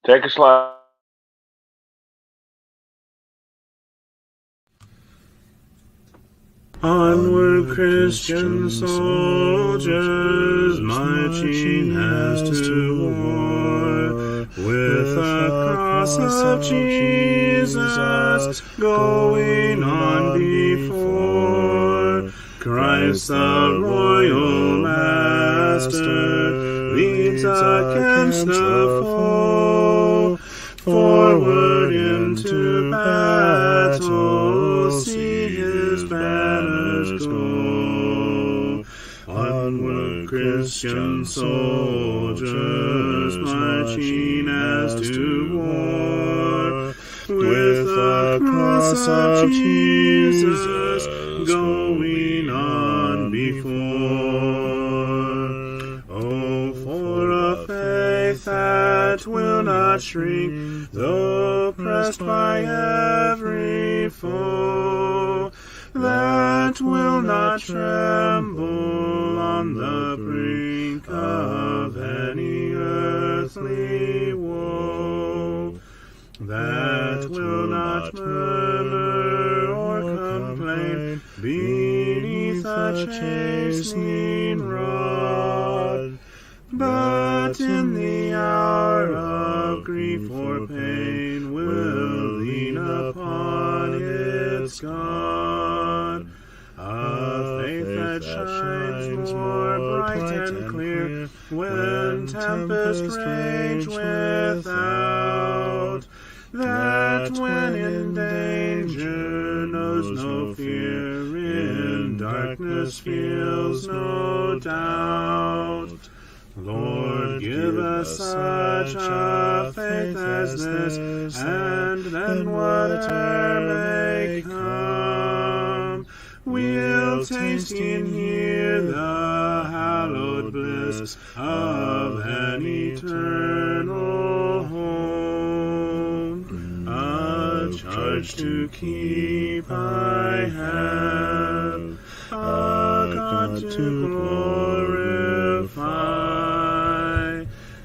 Take a slide. Onward, Christian soldiers, marching as to war, with the cross of Jesus going on before. Christ the royal master leads against the foe, forward into battle, see his banners go. Onward, Christian soldiers, marching as to war, with the cross of Jesus going on before. Oh, for a faith that will not shrink, though pressed by every foe, that will not tremble on the brink of any earthly woe, that will not murmur or complain beneath a chastening rod, but in the hour of grief or pain will lean upon its God. A faith that shines more bright and clear when tempests rage without, that when in danger knows no fear, in darkness feels no doubt. Lord, give us such a faith as this, and then whatever may come, we'll taste and hear the hallowed bliss of an eternal home. A charge to keep I have, a God to glorify,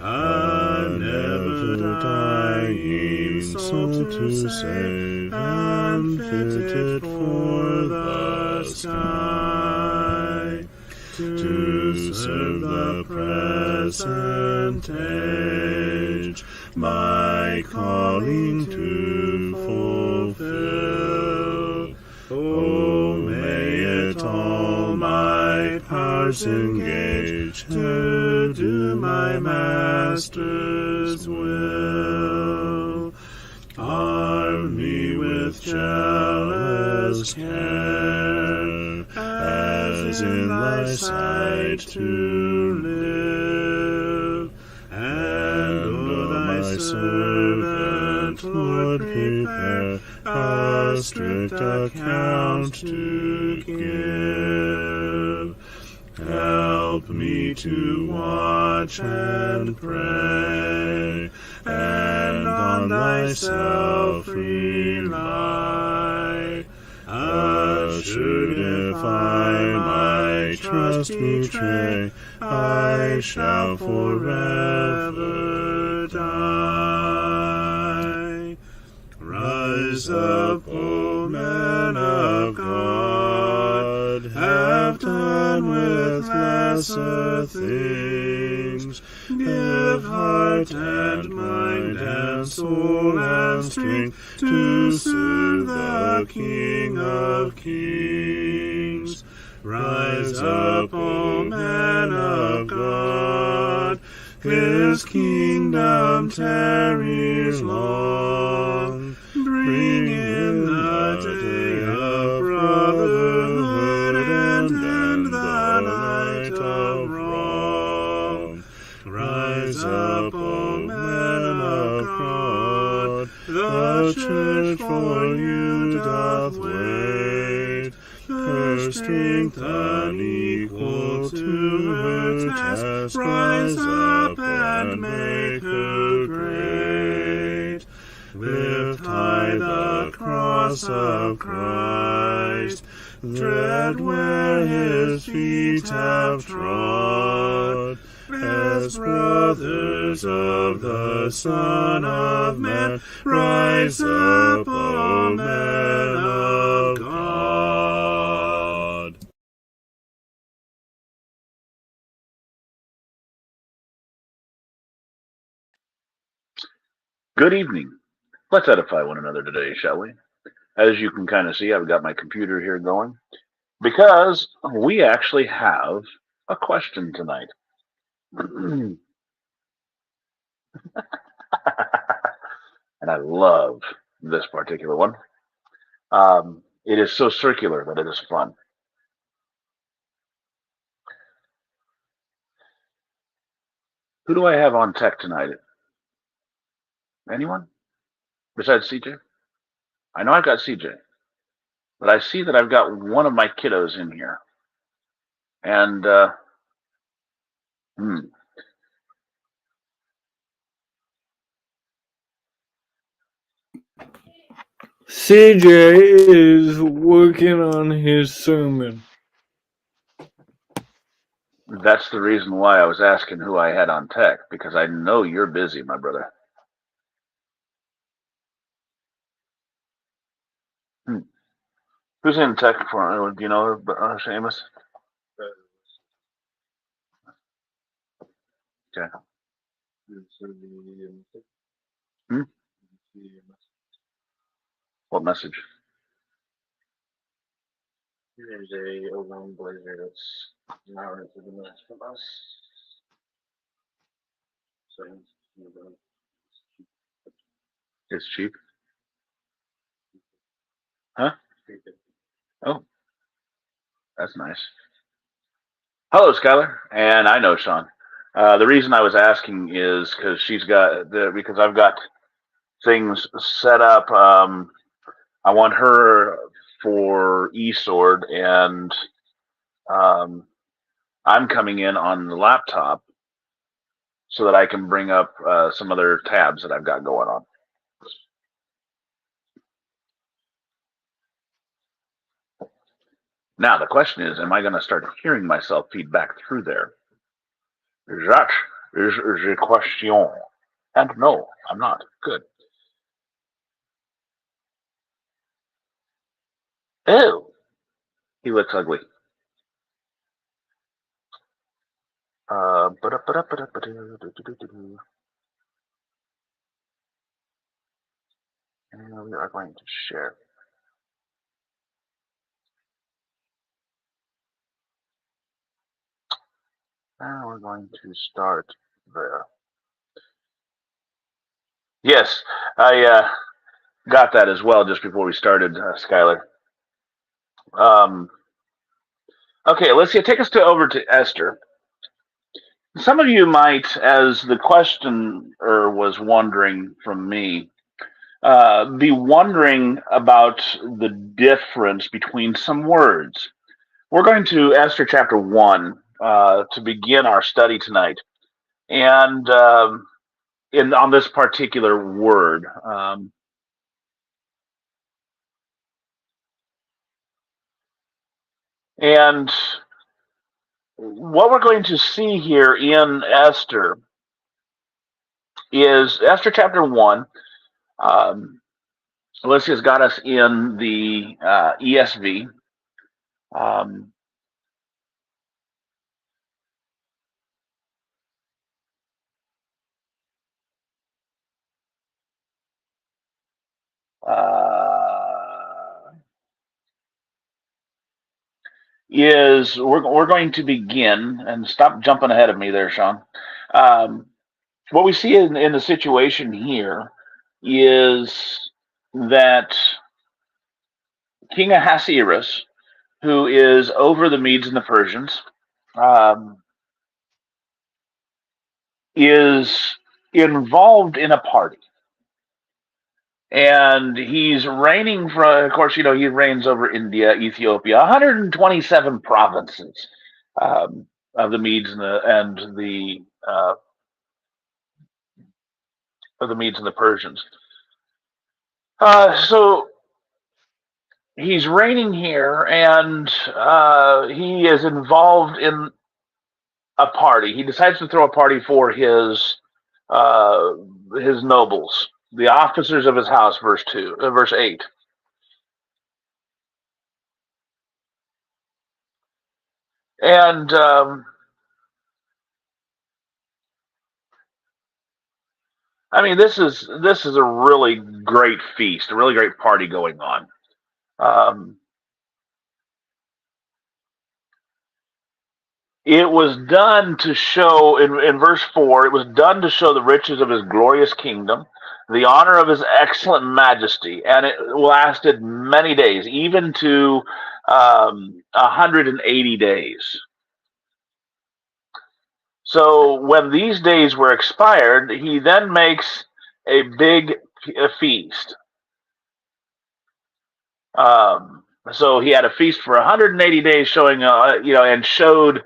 a never-dying soul to save, and fitted for the sky, to serve the present age, my calling to fulfill. Oh, may it all my powers engage to do my Master's will. Arm me with jealous care, as in thy sight to live, and o thy servant, Lord, prepare a strict account to give. Help me to watch and pray, and on thyself rely. Assured if I my trust betray, I shall forever die. Rise up, O men of God, have done with lesser things. Give heart and mind and soul and strength to serve the King of Kings. Rise up, O men of God, his kingdom tarries long. Bring in the day of brotherhood and end the night of wrong. Rise up, O men of God, the church for you doth wait. Her strength unequal to her task, rise up and make her great. Lift high the cross of Christ, tread where his feet have trod, as brothers of the Son of Man. Rise up, O men of God. Good evening. Let's edify one another today, shall we? As you can kind of see, I've got my computer here going because we actually have a question tonight. And I love this particular one. It is so circular that it is fun. Who do I have on tech tonight? Anyone besides CJ? I know I've got CJ, but I see that I've got one of my kiddos in here. And, CJ is working on his sermon. That's the reason why I was asking who I had on tech, because I know you're busy, my brother. Who's in tech for? Do you know, Seamus? Okay. What message? There's a O-Line Blazer that's an hour to the west from us. So It's cheap. Huh? Oh, that's nice. Hello, Skylar. And I know Sean. The reason I was asking is because because I've got things set up. I want her for eSword, and I'm coming in on the laptop so that I can bring up some other tabs that I've got going on. Now, the question is, am I going to start hearing myself feedback through there? That is the question. And no, I'm not. Good. Oh, he looks ugly. And we are going to share. Now we're going to start there. Yes, I got that as well just before we started, Skylar. Okay, let's see. Take us over to Esther. Some of you might, as the questioner was wondering from me, be wondering about the difference between some words. We're going to Esther chapter 1 to begin our study tonight. And on this particular word, and what we're going to see here in Esther is Esther chapter 1. Alicia's got us in the ESV. We're going to begin, and stop jumping ahead of me there, Sean. What we see in the situation here is that King Ahasuerus, who is over the Medes and the Persians, is involved in a party. And he's reigning from, of course, he reigns over India, Ethiopia, 127 provinces of the Medes and the Persians. So he's reigning here, and he is involved in a party. He decides to throw a party for his nobles, the officers of his house. Verse 8. And I mean, this is a really great feast, a really great party going on. It was done to show, in verse 4, it was done to show the riches of his glorious kingdom, the honor of his excellent majesty, and it lasted many days, even to 180 days. So when these days were expired, he then makes a big feast. So he had a feast for 180 days, showing, and showed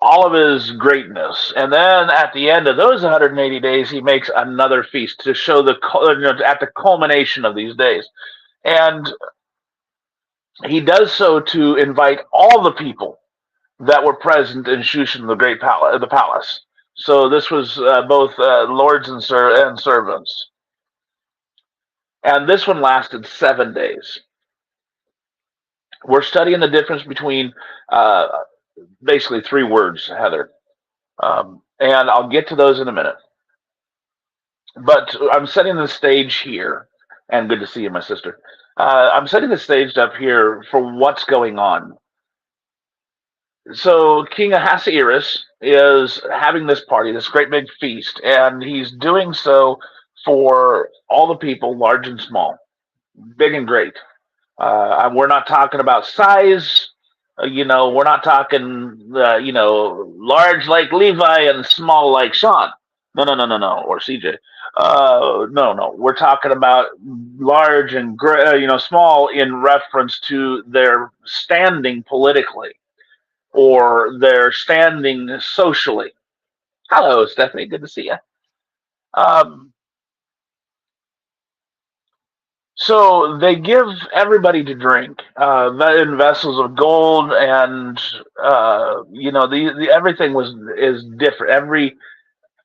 all of his greatness. And then at the end of those 180 days, he makes another feast to show at the culmination of these days. And he does so to invite all the people that were present in Shushan, the palace. So this was both lords and servants. And this one lasted 7 days. We're studying the difference between basically 3 words, Heather. And I'll get to those in a minute. But I'm setting the stage here. And good to see you, my sister. I'm setting the stage up here for what's going on. So King Ahasuerus is having this party, this great big feast, and he's doing so for all the people, large and small, big and great. We're not talking about size, we're not talking, large like Levi and small like Sean. No, or CJ. No. We're talking about large and small in reference to their standing politically, or their standing socially. Hello, Stephanie. Good to see you. So they give everybody to drink in vessels of gold, and everything is different.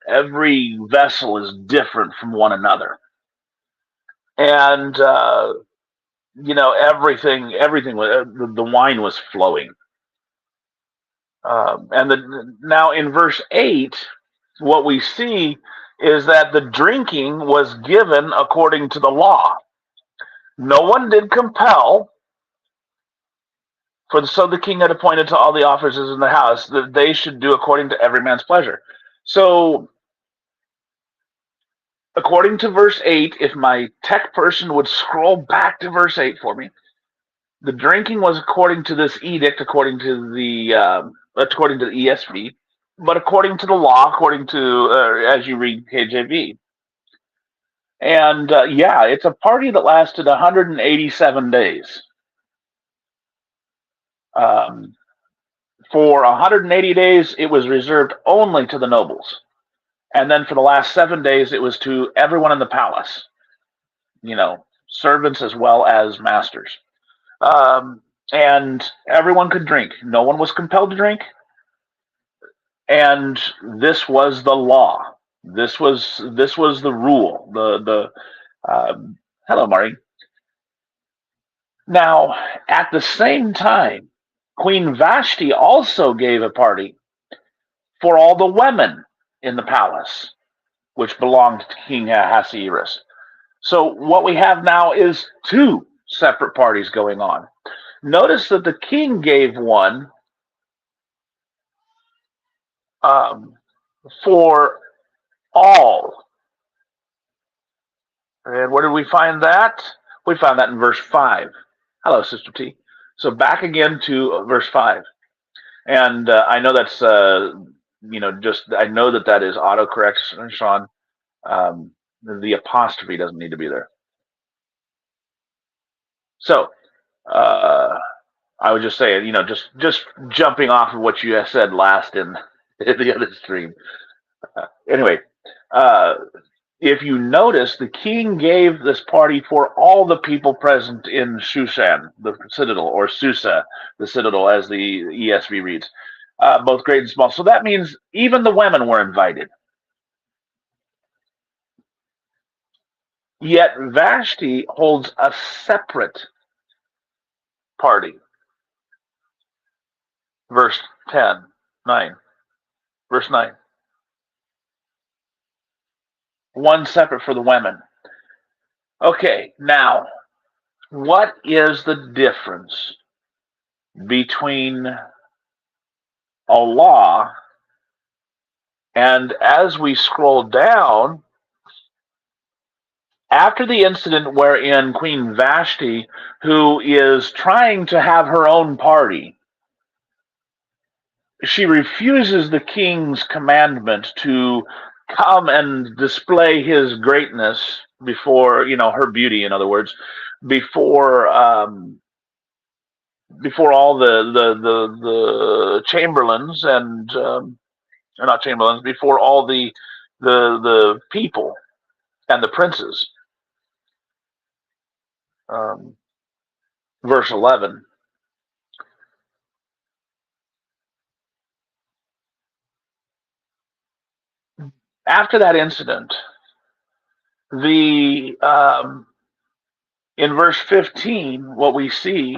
Every vessel is different from one another, and everything. The wine was flowing. Now in verse 8, what we see is that the drinking was given according to the law. No one did compel, so the king had appointed to all the officers in the house that they should do according to every man's pleasure. So, according to verse 8, if my tech person would scroll back to verse 8 for me, the drinking was according to this edict, according to the ESV, but according to the law, according to, as you read KJV. And it's a party that lasted 187 days. For 180 days, it was reserved only to the nobles. And then for the last 7 days, it was to everyone in the palace, servants as well as masters. And everyone could drink. No one was compelled to drink. And this was the law. This was the rule. Hello, Mari. Now, at the same time, Queen Vashti also gave a party for all the women in the palace, which belonged to King Ahasuerus. So what we have now is 2 separate parties going on. Notice that the king gave one for all. And where did we find that? We found that in verse 5. Hello, Sister T. So back again to verse 5. And I know that's, I know that is autocorrect, Sean. The apostrophe doesn't need to be there. So, I would just say, just jumping off of what you said last in the other stream. Anyway, if you notice, the king gave this party for all the people present in Shushan, the citadel, or Susa, the citadel, as the ESV reads. both great and small. So that means even the women were invited. Yet Vashti holds a separate party. Verse 10, 9. Verse 9. One separate for the women. Okay, now, what is the difference between a law and, as we scroll down, after the incident wherein Queen Vashti, who is trying to have her own party, she refuses the king's commandment to come and display his greatness before, her beauty, in other words, before before all the chamberlains and or not chamberlains, before all the people and the princes. Verse 11. After that incident, in verse 15, what we see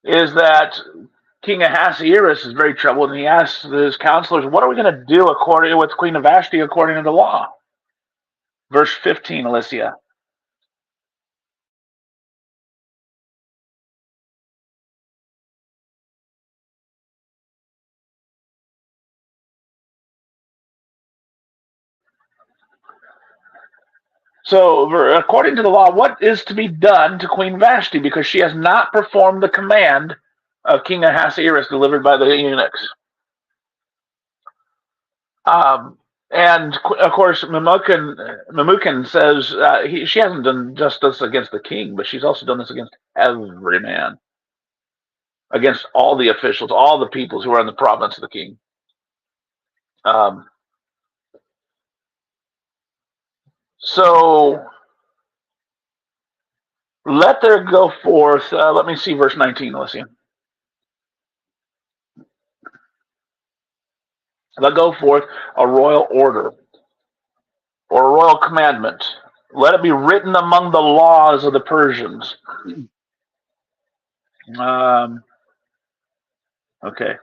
is that King Ahasuerus is very troubled, and he asks his counselors, "What are we going to do with Queen Vashti according to the law?" Verse 15, Alicia. So, according to the law, what is to be done to Queen Vashti because she has not performed the command of King Ahasuerus delivered by the eunuchs? And of course, Memucan says she hasn't done just this against the king, but she's also done this against every man, against all the officials, all the peoples who are in the province of the king. So let there go forth. Let me see verse 19, Alicia. Let go forth a royal order or a royal commandment. Let it be written among the laws of the Persians. Okay.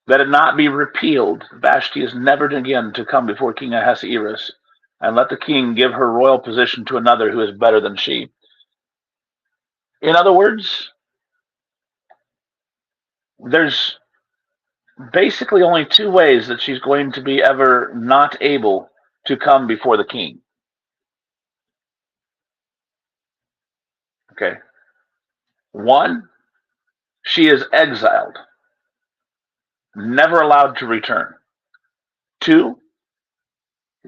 Let it not be repealed. Vashti is never again to come before King Ahasuerus, and let the king give her royal position to another who is better than she. In other words, there's basically only two ways that she's going to be ever not able to come before the king. Okay. One, she is exiled, never allowed to return. Two,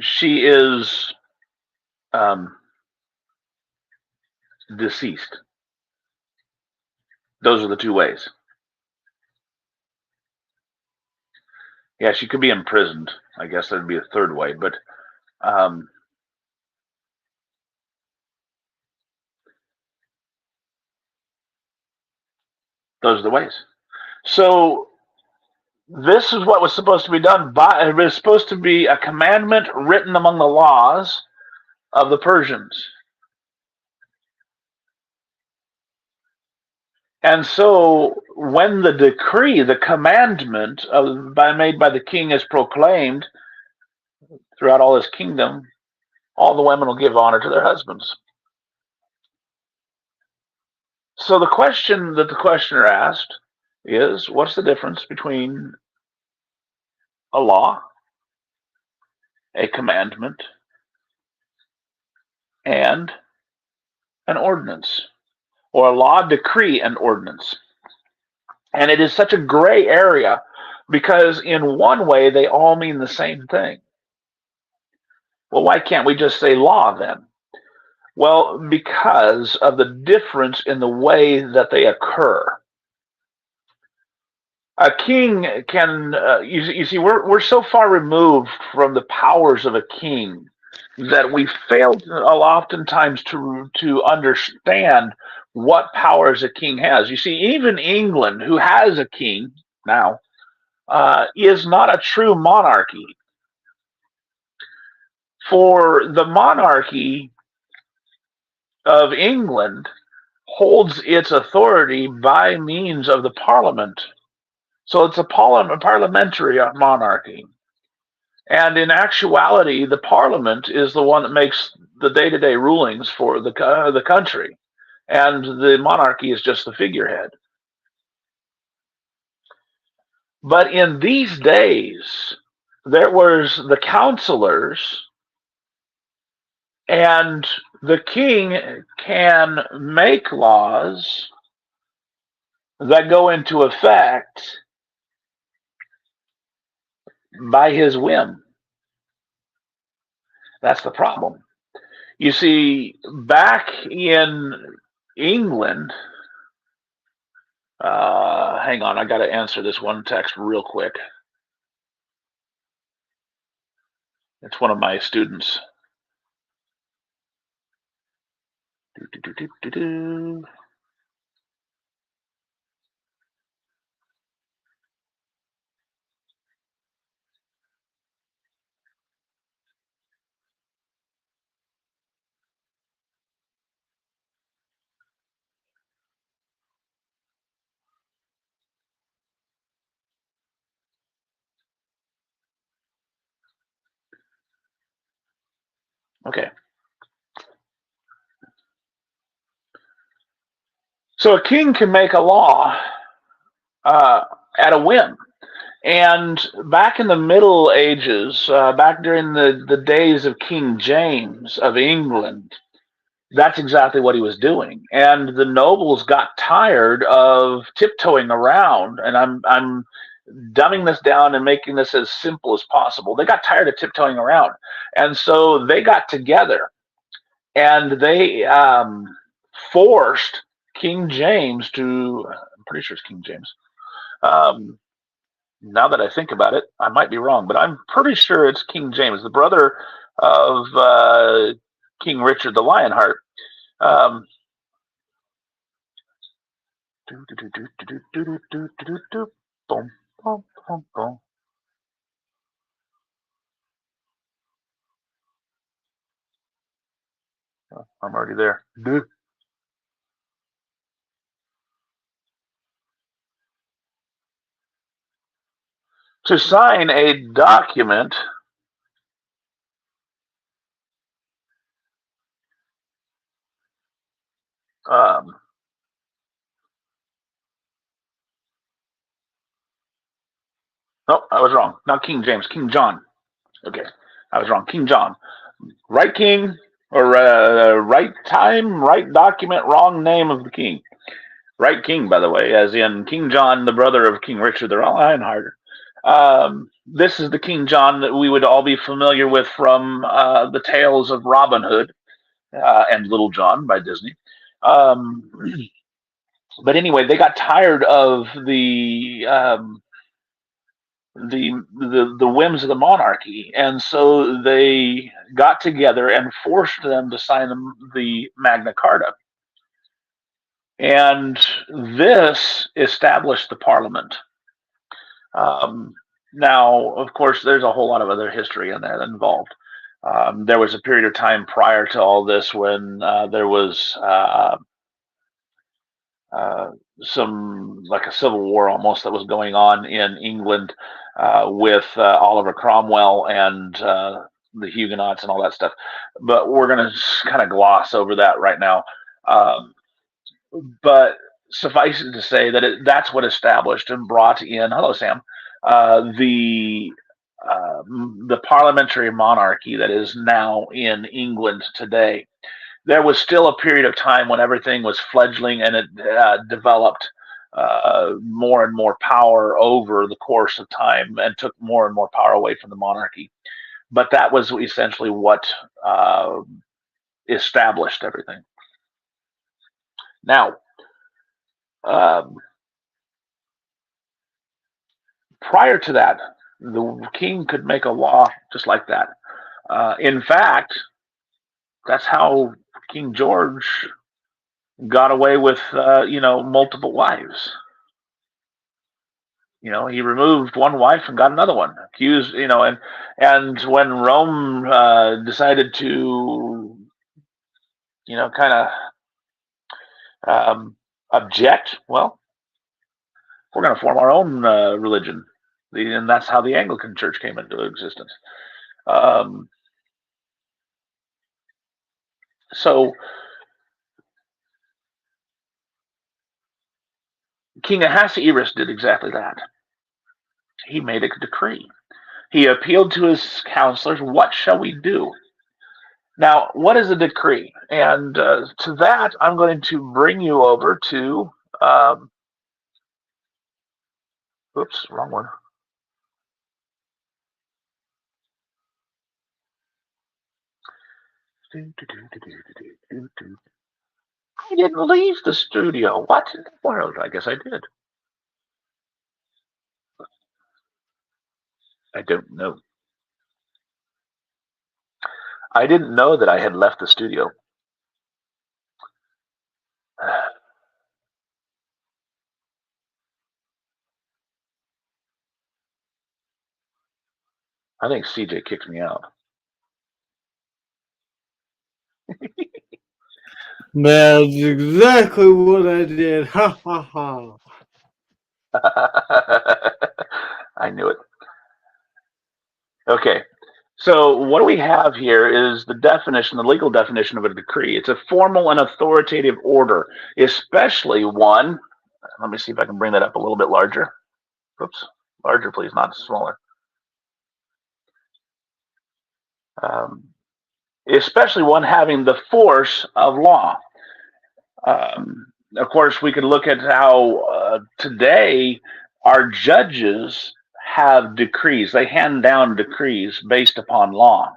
she is deceased. Those are the two ways. Yeah, she could be imprisoned. I guess that'd be a third way, but those are the ways. So this is what was supposed to be done. It was supposed to be a commandment written among the laws of the Persians. And so when the decree, the commandment made by the king is proclaimed throughout all his kingdom, all the women will give honor to their husbands. So the question that the questioner asked is, what's the difference between a law, a commandment, and an ordinance? Or a law, decree, and ordinance. And it is such a gray area because in one way they all mean the same thing. Well, why can't we just say law then? Well, because of the difference in the way that they occur. A king can, you see, we're so far removed from the powers of a king that we fail oftentimes to understand what powers a king has. You see, even England, who has a king now, is not a true monarchy. For the monarchy of England holds its authority by means of the parliament. So it's a parliamentary monarchy. And in actuality, the parliament is the one that makes the day-to-day rulings for the country. And the monarchy is just the figurehead. But in these days, there was the counselors, and the king can make laws that go into effect by his whim. That's the problem. You see, back in England, hang on, I got to answer this one text real quick. It's one of my students. Okay. So a king can make a law at a whim. And back in the Middle Ages, back during the days of King James of England, that's exactly what he was doing. And the nobles got tired of tiptoeing around, and I'm dumbing this down and making this as simple as possible. They got tired of tiptoeing around. And so they got together and they forced King James to, I'm pretty sure it's King James. Now that I think about it, I might be wrong, but I'm pretty sure it's King James, the brother of King Richard the Lionheart. I'm already there. To sign a document no, I was wrong. Not King James, King John. Okay, I was wrong. King John. Right king, or right time, right document, wrong name of the king. Right king, by the way, as in King John, the brother of King Richard the Lionheart. This is the King John that we would all be familiar with from the tales of Robin Hood and Little John by Disney. But anyway, they got tired of the whims of the monarchy, and so they got together and forced them to sign the Magna Carta. And this established the Parliament. Now, of course, there's a whole lot of other history in there involved. There was a period of time prior to all this when there was some, like a civil war almost, that was going on in England with Oliver Cromwell and the Huguenots and all that stuff. But we're going to kind of gloss over that right now. But suffice it to say that that's what established and brought in, hello Sam, the parliamentary monarchy that is now in England today. There was still a period of time when everything was fledgling, and it developed more and more power over the course of time and took more and more power away from the monarchy. But that was essentially what established everything. Now, prior to that, the king could make a law just like that. In fact, That's how King George got away with, multiple wives. He removed one wife and got another one. Accused, and when Rome decided to, kind of object, well, we're going to form our own religion, and that's how the Anglican Church came into existence. So King Ahasuerus did exactly that. He made a decree. He appealed to his counselors, what shall we do? Now, what is a decree? And to that, I'm going to bring you over to, oops, wrong one. I didn't leave the studio. What in the world? I guess I did. I don't know. I didn't know that I had left the studio. I think CJ kicked me out. That's exactly what I did. Ha ha ha. I knew it. Okay. So what we have here is the legal definition of a decree. It's a formal and authoritative order, especially one. Let me see if I can bring that up a little bit larger. Oops, larger, please, not smaller. Especially one having the force of law. Of course, we could look at how today our judges have decrees. They hand down decrees based upon law.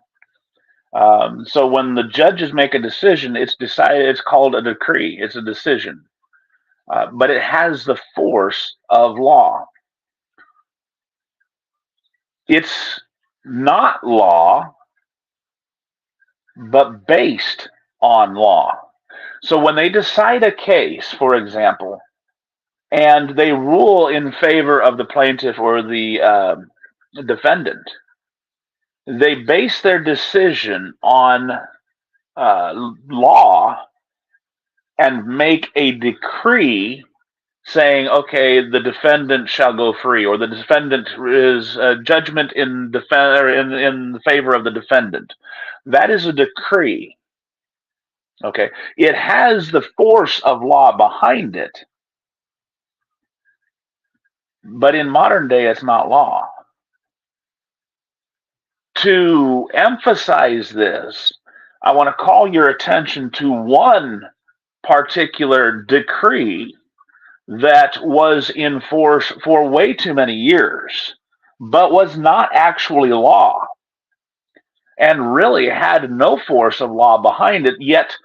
So when the judges make a decision, it's decided. It's called a decree. It's a decision, but it has the force of law. It's not law, but based on law. So when they decide a case, for example, and they rule in favor of the plaintiff or the defendant, they base their decision on law and make a decree saying, okay, the defendant shall go free, or the defendant is judgment in favor of the defendant. That is a decree. Okay, it has the force of law behind it, but in modern day, it's not law. To emphasize this, I want to call your attention to one particular decree that was in force for way too many years, but was not actually law and really had no force of law behind it, yet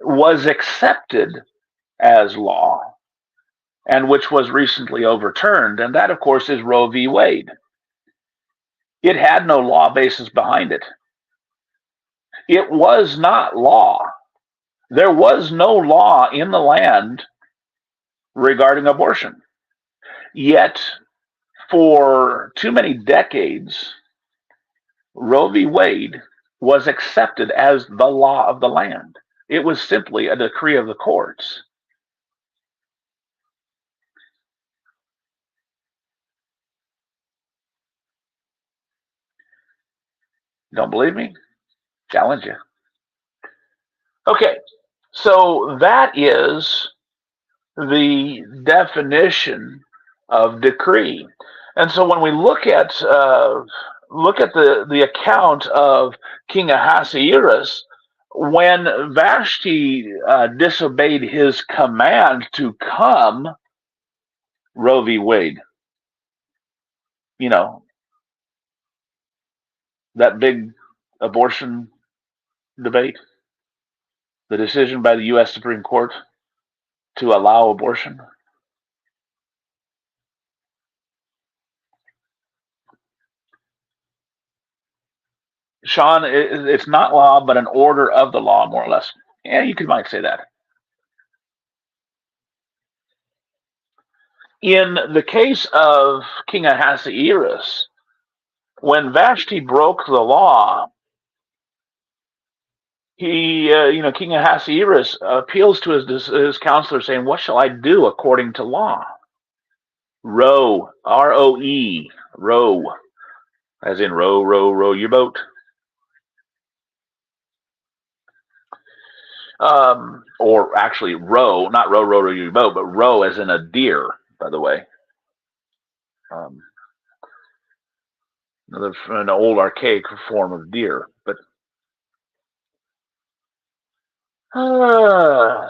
was accepted as law, and which was recently overturned. And that, of course, is Roe v. Wade. It had no law basis behind it. It was not law. There was no law in the land regarding abortion. Yet, for too many decades, Roe v. Wade was accepted as the law of the land. It was simply a decree of the courts. Don't believe me? Challenge you. Okay, so that is the definition of decree. And so when we look at the account of King Ahasuerus, when Vashti disobeyed his command to come, Roe v. Wade, that big abortion debate, the decision by the U.S. Supreme Court to allow abortion. Sean, it's not law, but an order of the law, more or less. Yeah, might say that. In the case of King Ahasuerus, when Vashti broke the law, he, King Ahasuerus appeals to his counselor, saying, "What shall I do according to law?" Row, R-O-E, row, as in row, row, row your boat. Or actually row, not row, row, row your boat, but row as in a deer, by the way. An old archaic form of deer. But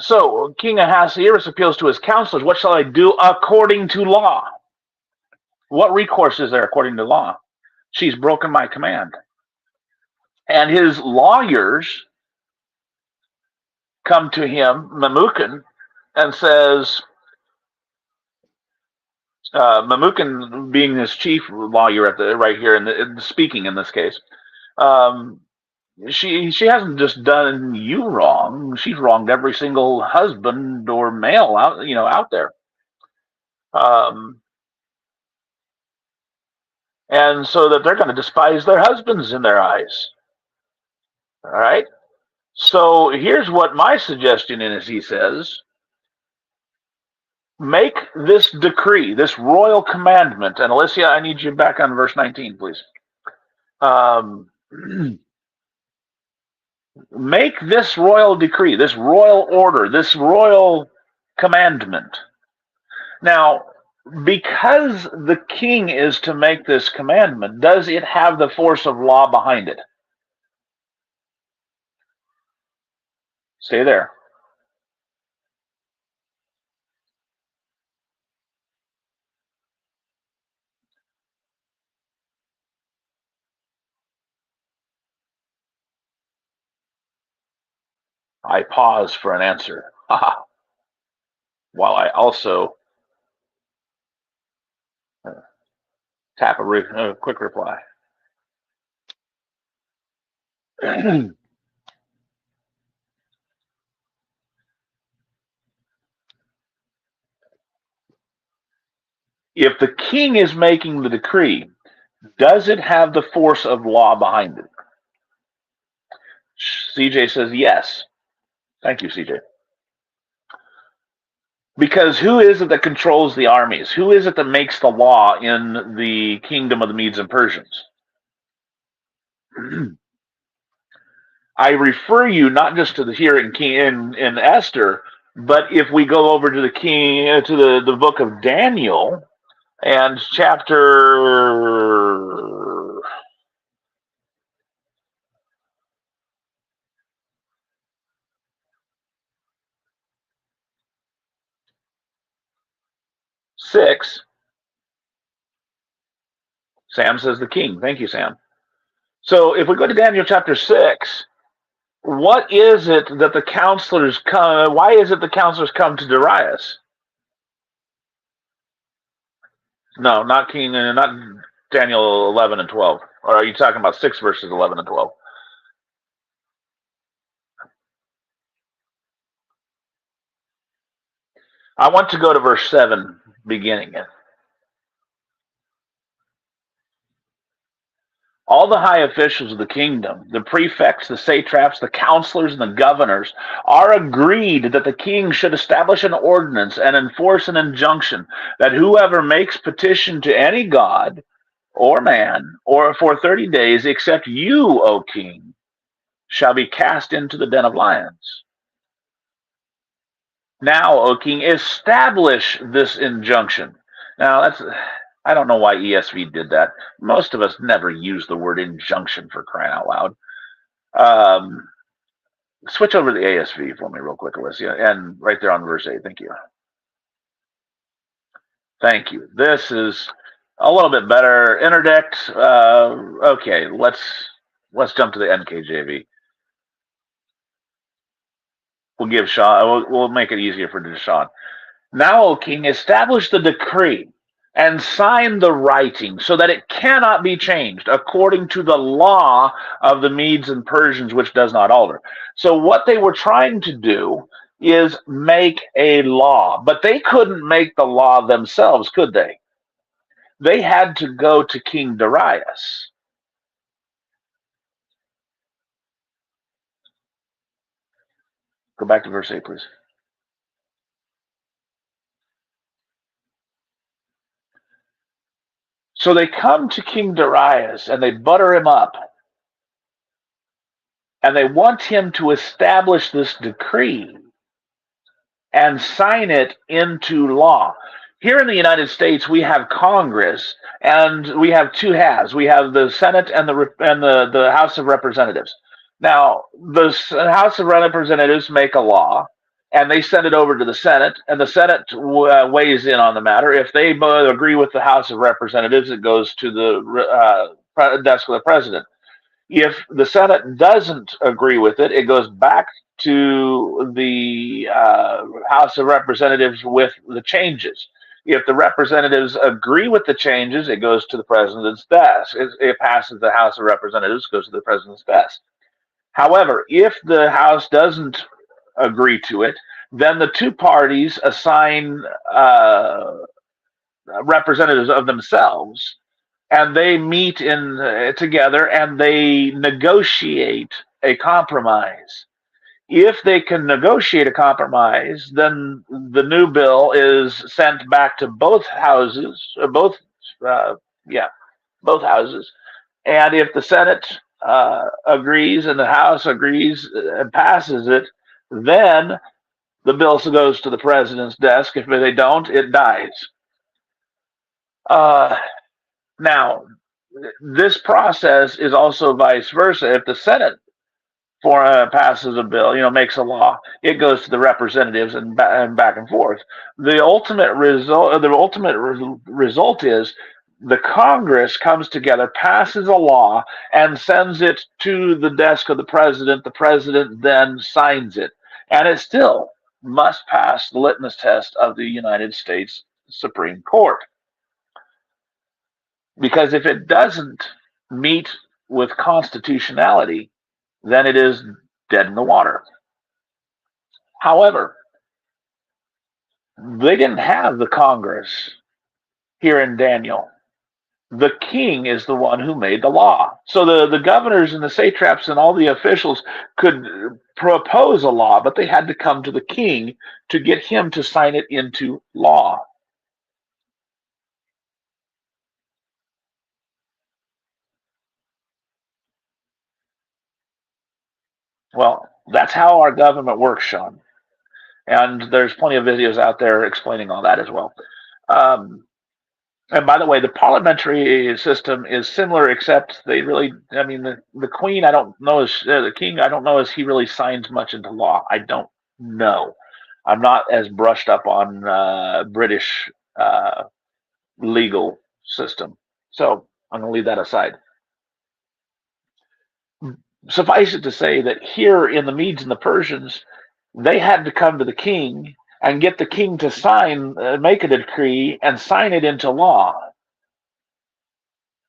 so King Ahasuerus appeals to his counselors. What shall I do according to law? What recourse is there according to law? She's broken my command. And his lawyers come to him, Memucan, and says, Memucan being his chief lawyer right here in speaking in this case, she hasn't just done you wrong. She's wronged every single husband or male out there. And so that they're going to despise their husbands in their eyes. All right. So here's what my suggestion is. He says, make this decree, this royal commandment. And Alicia, I need you back on verse 19, please. Make this royal decree, this royal order, this royal commandment. Now, because the king is to make this commandment, does it have the force of law behind it? Stay there. I pause for an answer. While I also tap a quick reply. If the king is making the decree, does it have the force of law behind it? CJ says yes. Thank you, CJ. Because who is it that controls the armies? Who is it that makes the law in the kingdom of the Medes and Persians? I refer you not just to the here in Esther, but if we go over to the book of Daniel and chapter 6. Sam says the king. Thank you, Sam. So if we go to Daniel chapter 6, what is it that the counselors come? Why is it the counselors come to Darius? No, not King, not Daniel 11 and 12. Or are you talking about 6 verses 11 and 12? I want to go to verse 7, beginning it. All the high officials of the kingdom, the prefects, the satraps, the counselors, and the governors are agreed that the king should establish an ordinance and enforce an injunction that whoever makes petition to any god or man or for 30 days except you, O king, shall be cast into the den of lions. Now, O king, establish this injunction. Now, I don't know why ESV did that. Most of us never use the word injunction, for crying out loud. Switch over to the ASV for me real quick, Alicia, and right there on verse 8. Thank you. Thank you. This is a little bit better. Interdict. Okay, let's jump to the NKJV. We'll give Sean. We'll make it easier for Sean. Now, O king, establish the decree and sign the writing so that it cannot be changed according to the law of the Medes and Persians, which does not alter. So what they were trying to do is make a law, but they couldn't make the law themselves, could they? They had to go to King Darius. Go back to verse 8, please. So they come to King Darius and they butter him up. And they want him to establish this decree and sign it into law. Here in the United States, we have Congress, and we have two halves. We have the Senate and the House of Representatives. Now, the House of Representatives make a law, and they send it over to the Senate, and the Senate weighs in on the matter. If they agree with the House of Representatives, it goes to the desk of the president. If the Senate doesn't agree with it, it goes back to the House of Representatives with the changes. If the representatives agree with the changes, it goes to the president's desk. It passes the House of Representatives, goes to the president's desk. However, if the House doesn't agree to it, then the two parties assign representatives of themselves, and they meet together and they negotiate a compromise. If they can negotiate a compromise, then the new bill is sent back to both houses, both houses. And if the Senate agrees and the House agrees and passes it, then the bill goes to the president's desk. If they don't, it dies. Now, this process is also vice versa. If the Senate passes a bill, makes a law, it goes to the representatives and back and forth. The ultimate result is the Congress comes together, passes a law, and sends it to the desk of the president. The president then signs it, and it still must pass the litmus test of the United States Supreme Court. Because if it doesn't meet with constitutionality, then it is dead in the water. However, they didn't have the Congress here in Daniel. The king is the one who made the law. So the governors and the satraps and all the officials could propose a law, but they had to come to the king to get him to sign it into law. Well, that's how our government works, Sean. And there's plenty of videos out there explaining all that as well. And by the way, the parliamentary system is similar, except they really, the queen, I don't know, the king, I don't know as he really signs much into law. I don't know. I'm not as brushed up on British legal system. So I'm going to leave that aside. Suffice it to say that here in the Medes and the Persians, they had to come to the king and get the king to sign, make a decree and sign it into law.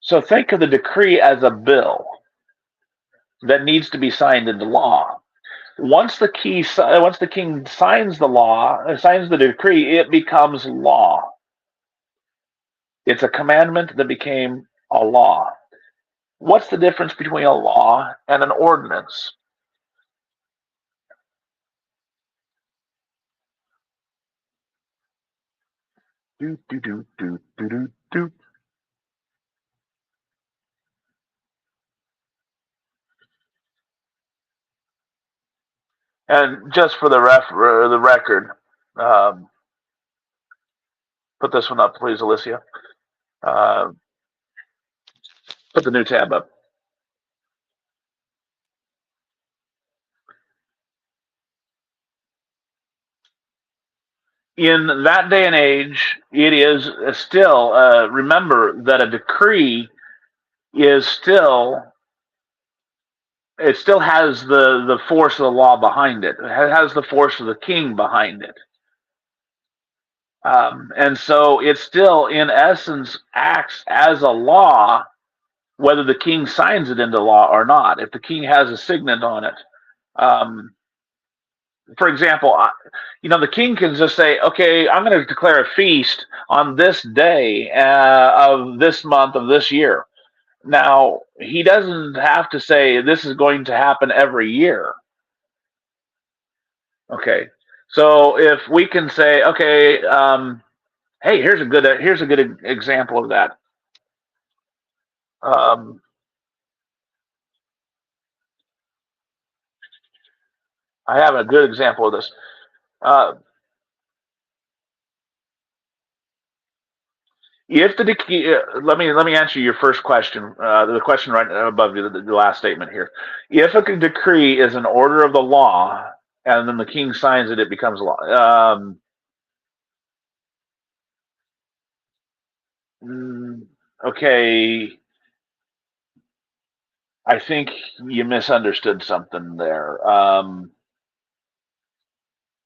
So think of the decree as a bill that needs to be signed into law. Once the king signs the law, signs the decree, it becomes law. It's a commandment that became a law. What's the difference between a law and an ordinance? And just for the record, put this one up, please, Alicia. Put the new tab up. In that day and age, it is still, remember that a decree is still, it still has the force of the law behind it. It has the force of the king behind it. And so it still, in essence, acts as a law, whether the king signs it into law or not. If the king has a signet on it, um, for example, the king can just say, "Okay, I'm going to declare a feast on this day of this month of this year." Now, he doesn't have to say this is going to happen every year. Okay, so if we can say, "Okay, hey, here's a good example of that." Um, I have a good example of this. Uh, if the let me answer your first question, the question right above you, the last statement here. If a decree is an order of the law, and then the king signs it, it becomes law. Mm, okay, I think you misunderstood something there.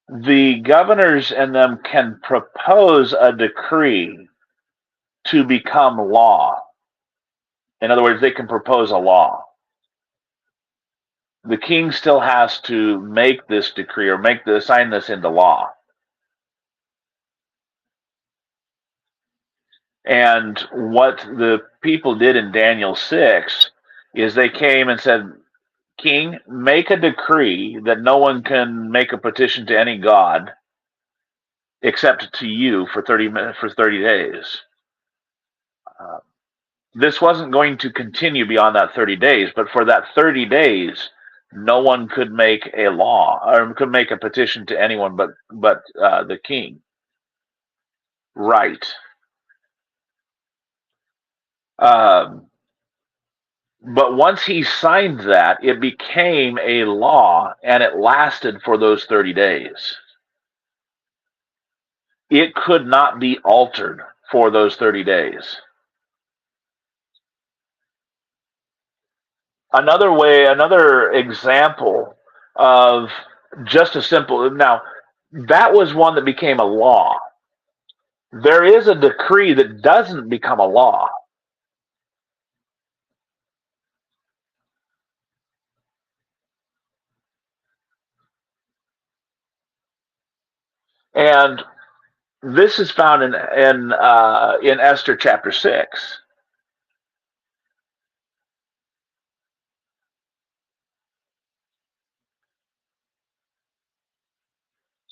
The governors and them can propose a decree to become law. In other words, they can propose a law. The king still has to make this decree or sign this into law. And what the people did in Daniel 6 is they came and said, "King, make a decree that no one can make a petition to any god except to you for 30 days." Uh, this wasn't going to continue beyond that 30 days, but for that 30 days, no one could make a law or could make a petition to anyone but the king. Right. Um, but once he signed that, it became a law, and it lasted for those 30 days. It could not be altered for those 30 days. Another example of just a simple, now that was one that became a law. There is a decree that doesn't become a law. And this is found in Esther chapter 6.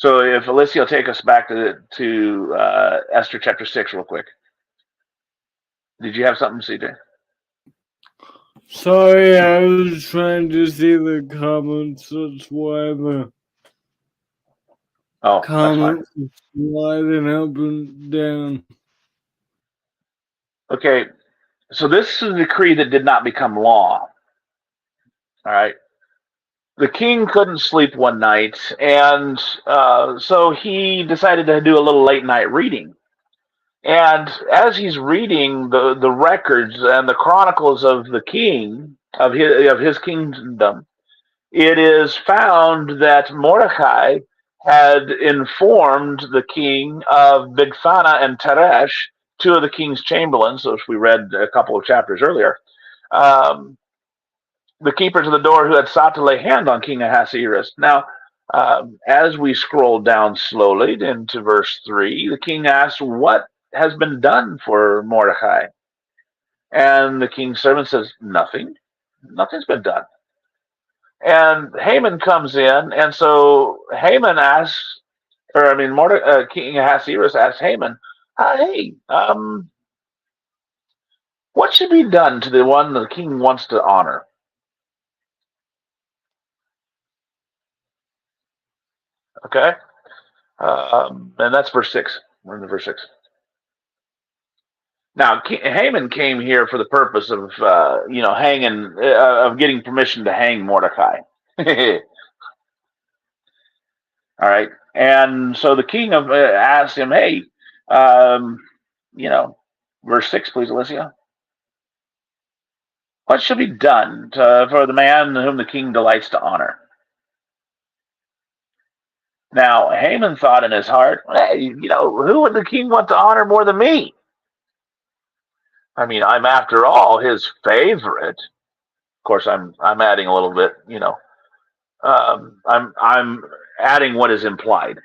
So if Alicia will take us back to Esther chapter 6 real quick. Did you have something, CJ? Sorry, I was trying to see the comments. That's why the Oh, comments are sliding up and down. okay. So this is a decree that did not become law. All right. The king couldn't sleep one night, and so he decided to do a little late night reading. And as he's reading the records and the chronicles of the king of his kingdom, it is found that Mordecai had informed the king of Bigthana and Teresh, two of the king's chamberlains, which we read a couple of chapters earlier, the keepers of the door who had sought to lay hand on King Ahasuerus. Now, as we scroll down slowly into verse 3, the king asks, "What has been done for Mordecai?" And the king's servant says, "Nothing. Nothing's been done." And Haman comes in, and so Haman asks, King Ahasuerus asks Haman, "Hey, what should be done to the one the king wants to honor?" Okay, and that's verse 6. We're in the verse 6. Now, Haman came here for the purpose of, of getting permission to hang Mordecai. All right, and so the king asked him, "Hey, verse 6, please, Alicia. What should be done for the man whom the king delights to honor?" Now, Haman thought in his heart, hey, who would the king want to honor more than me? I mean, I'm after all his favorite. Of course, I'm adding a little bit, I'm adding what is implied.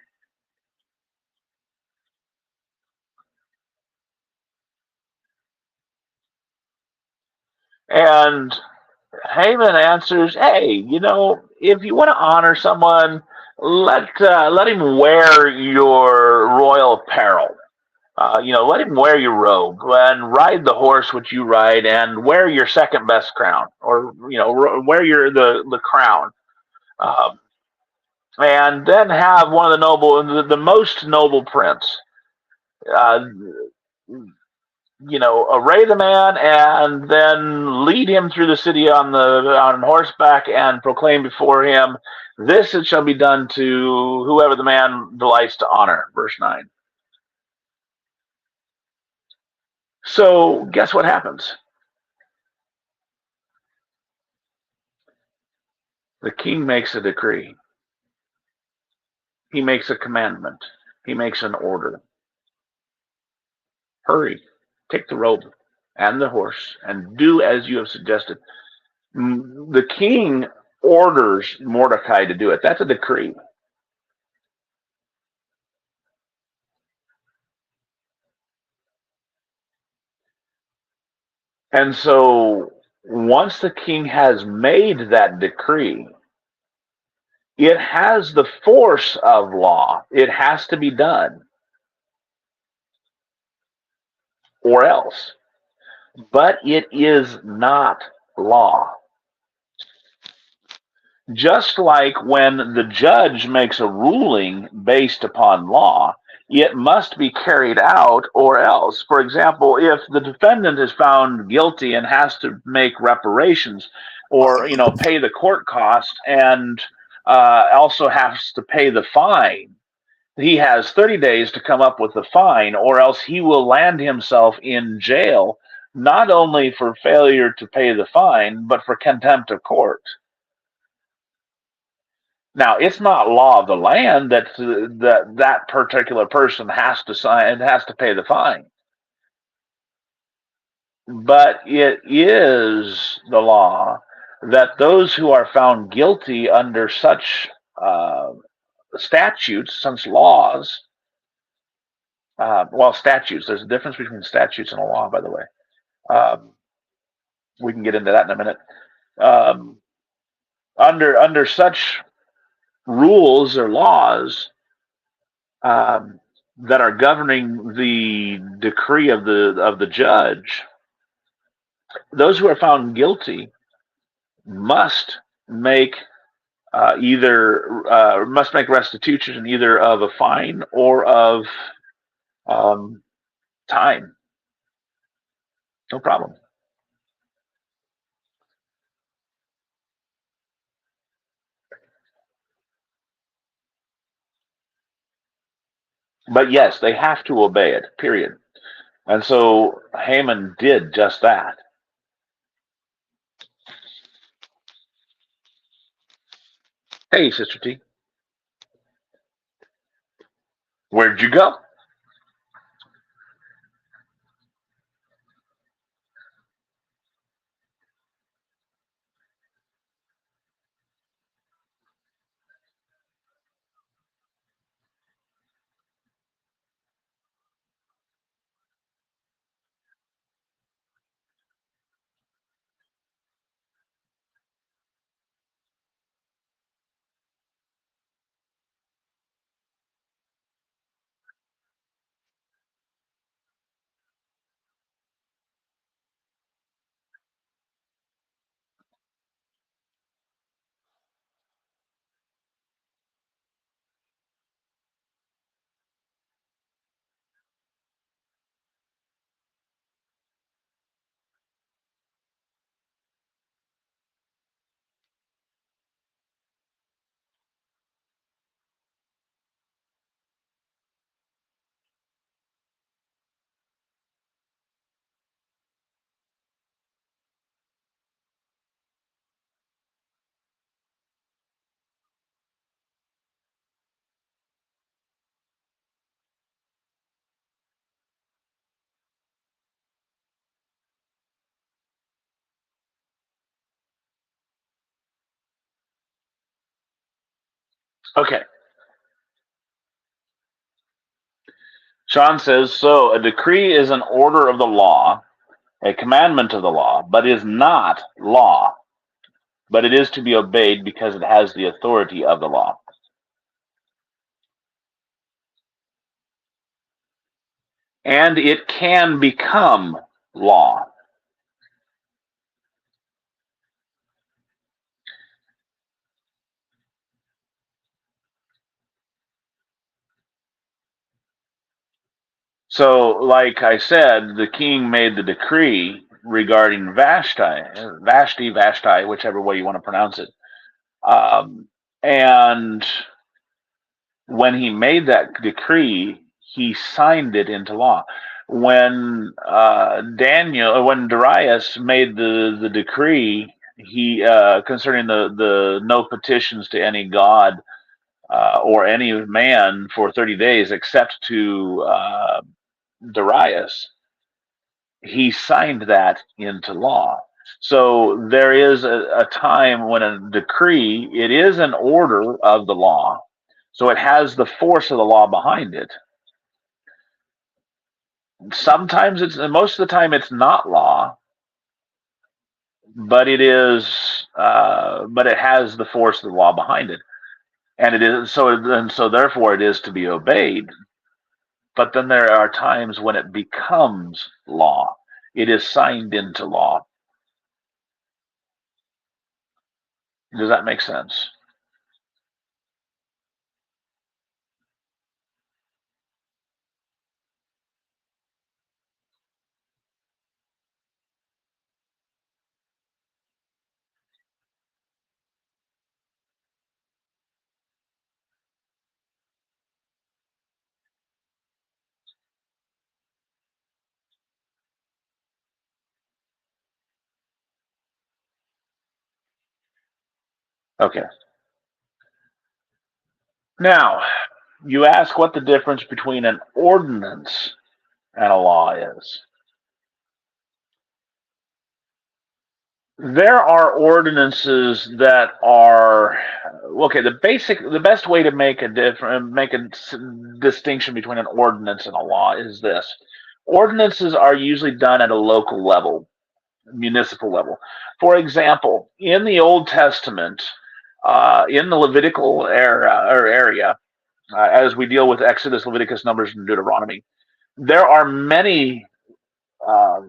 And Haman answers, hey, if you want to honor someone, let him wear your royal apparel. Let him wear your robe and ride the horse which you ride, and wear your second best crown, or wear the crown, um, and then have one of the most noble prince, uh, array the man, and then lead him through the city on horseback, and proclaim before him, "This it shall be done to whoever the man delights to honor." Verse 9. So, guess what happens? The king makes a decree. He makes a commandment. He makes an order. Hurry, take the robe and the horse, and do as you have suggested. The king orders Mordecai to do it. That's a decree. And so once the king has made that decree, it has the force of law. It has to be done, or else. But it is not law. Just like when the judge makes a ruling based upon law, it must be carried out or else. For example, if the defendant is found guilty and has to make reparations, or pay the court cost, and also has to pay the fine, he has 30 days to come up with the fine, or else he will land himself in jail, not only for failure to pay the fine, but for contempt of court. Now, it's not law of the land that particular person has to sign, has to pay the fine, but it is the law that those who are found guilty under such statutes, such laws, statutes. There's a difference between statutes and a law, by the way. We can get into that in a minute. Under such rules or laws, that are governing the decree of the judge, those who are found guilty must make must make restitution, either of a fine or of time. No problem. But yes, they have to obey it, period. And so Haman did just that. Hey, Sister T, where'd you go? Okay. Sean says, so a decree is an order of the law, a commandment of the law, but is not law, but it is to be obeyed because it has the authority of the law. And it can become law. So, like I said, the king made the decree regarding Vashti, whichever way you want to pronounce it. And when he made that decree, he signed it into law. When when Darius made the decree, he concerning the no petitions to any god or any man for 30 days except to Darius, he signed that into law. So there is a time when a decree, it is an order of the law. So it has the force of the law behind it. Sometimes most of the time it's not law, but it is, but it has the force of the law behind it. And it is so therefore it is to be obeyed. But then there are times when it becomes law. It is signed into law. Does that make sense? Okay. Now, you ask what the difference between an ordinance and a law is. There are ordinances that are okay. The best way to make a distinction between an ordinance and a law is this: ordinances are usually done at a local level, municipal level. For example, in the Old Testament, in the Levitical area, as we deal with Exodus, Leviticus, Numbers, and Deuteronomy, there are many uh,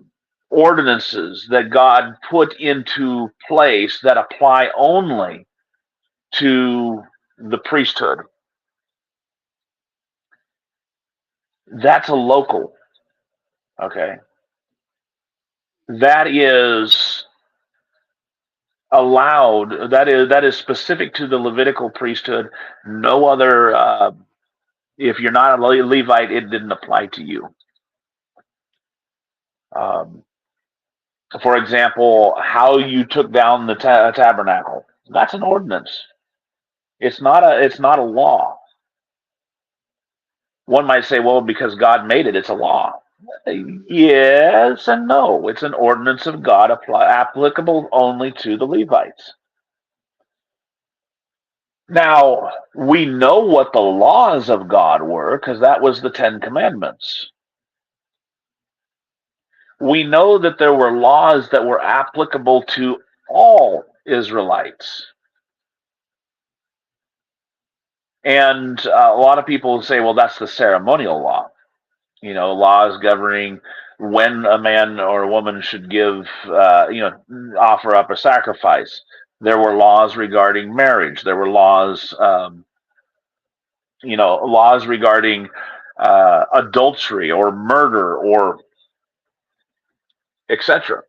ordinances that God put into place that apply only to the priesthood. That's a local, okay? That is allowed, that is specific to the Levitical priesthood. No other, if you're not a Levite, it didn't apply to you. Um, for example, how you took down the tabernacle. That's an ordinance. It's not a law. One might say, well, because God made it, it's a law. Yes and no. It's an ordinance of God applicable only to the Levites. Now, we know what the laws of God were because that was the Ten Commandments. We know that there were laws that were applicable to all Israelites. And a lot of people say, well, that's the ceremonial law. You know, laws governing when a man or a woman should give, offer up a sacrifice. There were laws regarding marriage. There were laws, laws regarding adultery or murder or etc.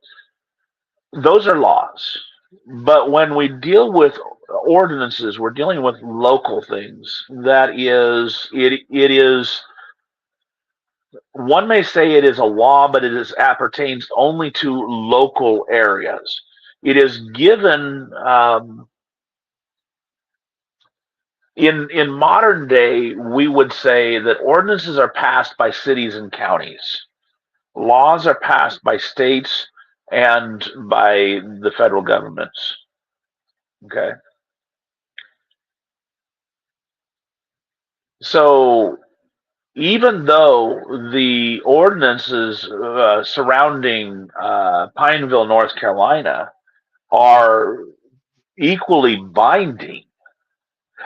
Those are laws. But when we deal with ordinances, we're dealing with local things. That is, it is, one may say it is a law, but appertains only to local areas. It is given in modern day. We would say that ordinances are passed by cities and counties. Laws are passed by states and by the federal governments. Okay. So even though the ordinances surrounding Pineville, North Carolina, are equally binding,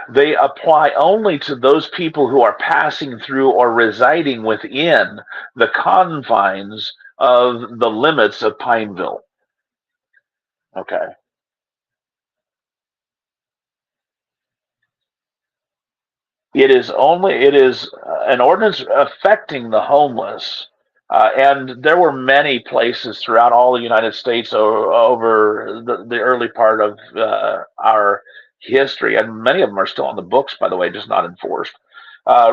they apply only to those people who are passing through or residing within the confines of the limits of Pineville. Okay. It is an ordinance affecting the homeless. And there were many places throughout all the United States over the early part of our history, and many of them are still on the books, by the way, just not enforced,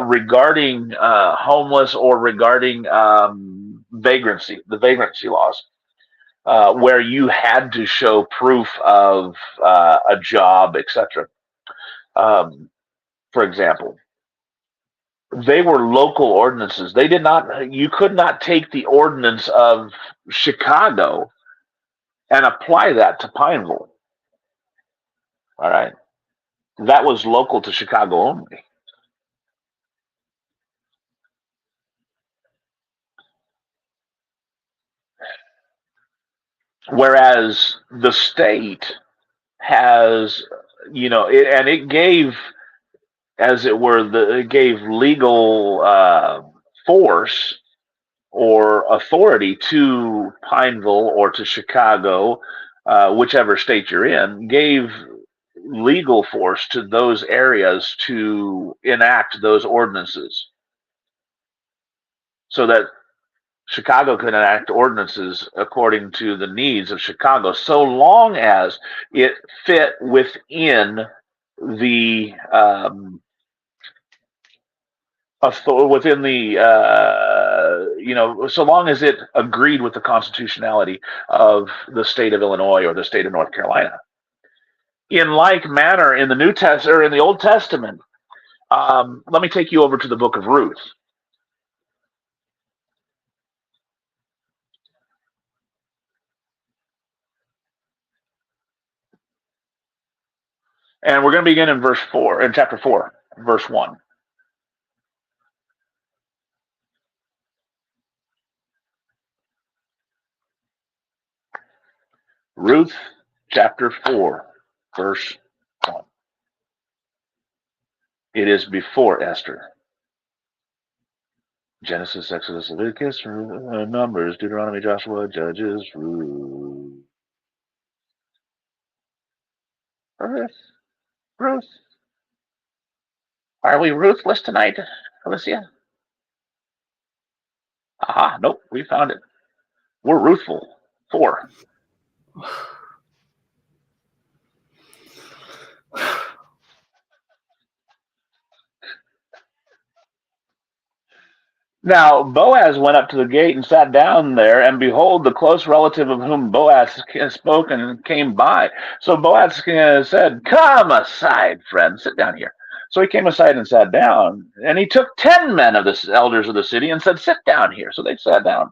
regarding homeless or regarding the vagrancy laws, where you had to show proof of a job, etc. Um, for example, they were local ordinances. They did not, you could not take the ordinance of Chicago and apply that to Pineville. All right. That was local to Chicago only. Whereas the state has, and it gave, as it were, it gave legal force or authority to Pineville or to Chicago, whichever state you're in, gave legal force to those areas to enact those ordinances so that Chicago can enact ordinances according to the needs of Chicago, so long as it fit within the within the so long as it agreed with the constitutionality of the state of Illinois or the state of North Carolina. In like manner, in the New Testament or in the Old Testament, let me take you over to the book of Ruth. And we're going to begin in chapter 4, verse 1. Ruth chapter 4, verse 1. It is before Esther. Genesis, Exodus, Leviticus, Numbers, Deuteronomy, Joshua, Judges, Ruth. Ruth. Are we ruthless tonight, Alicia? Aha, nope, we found it. We're ruthful. 4. Now Boaz went up to the gate and sat down there, and behold, the close relative of whom Boaz had spoken came by. So Boaz said, "Come aside, friend, sit down here." So he came aside and sat down, and he took 10 men of the elders of the city and said, "Sit down here." So they sat down.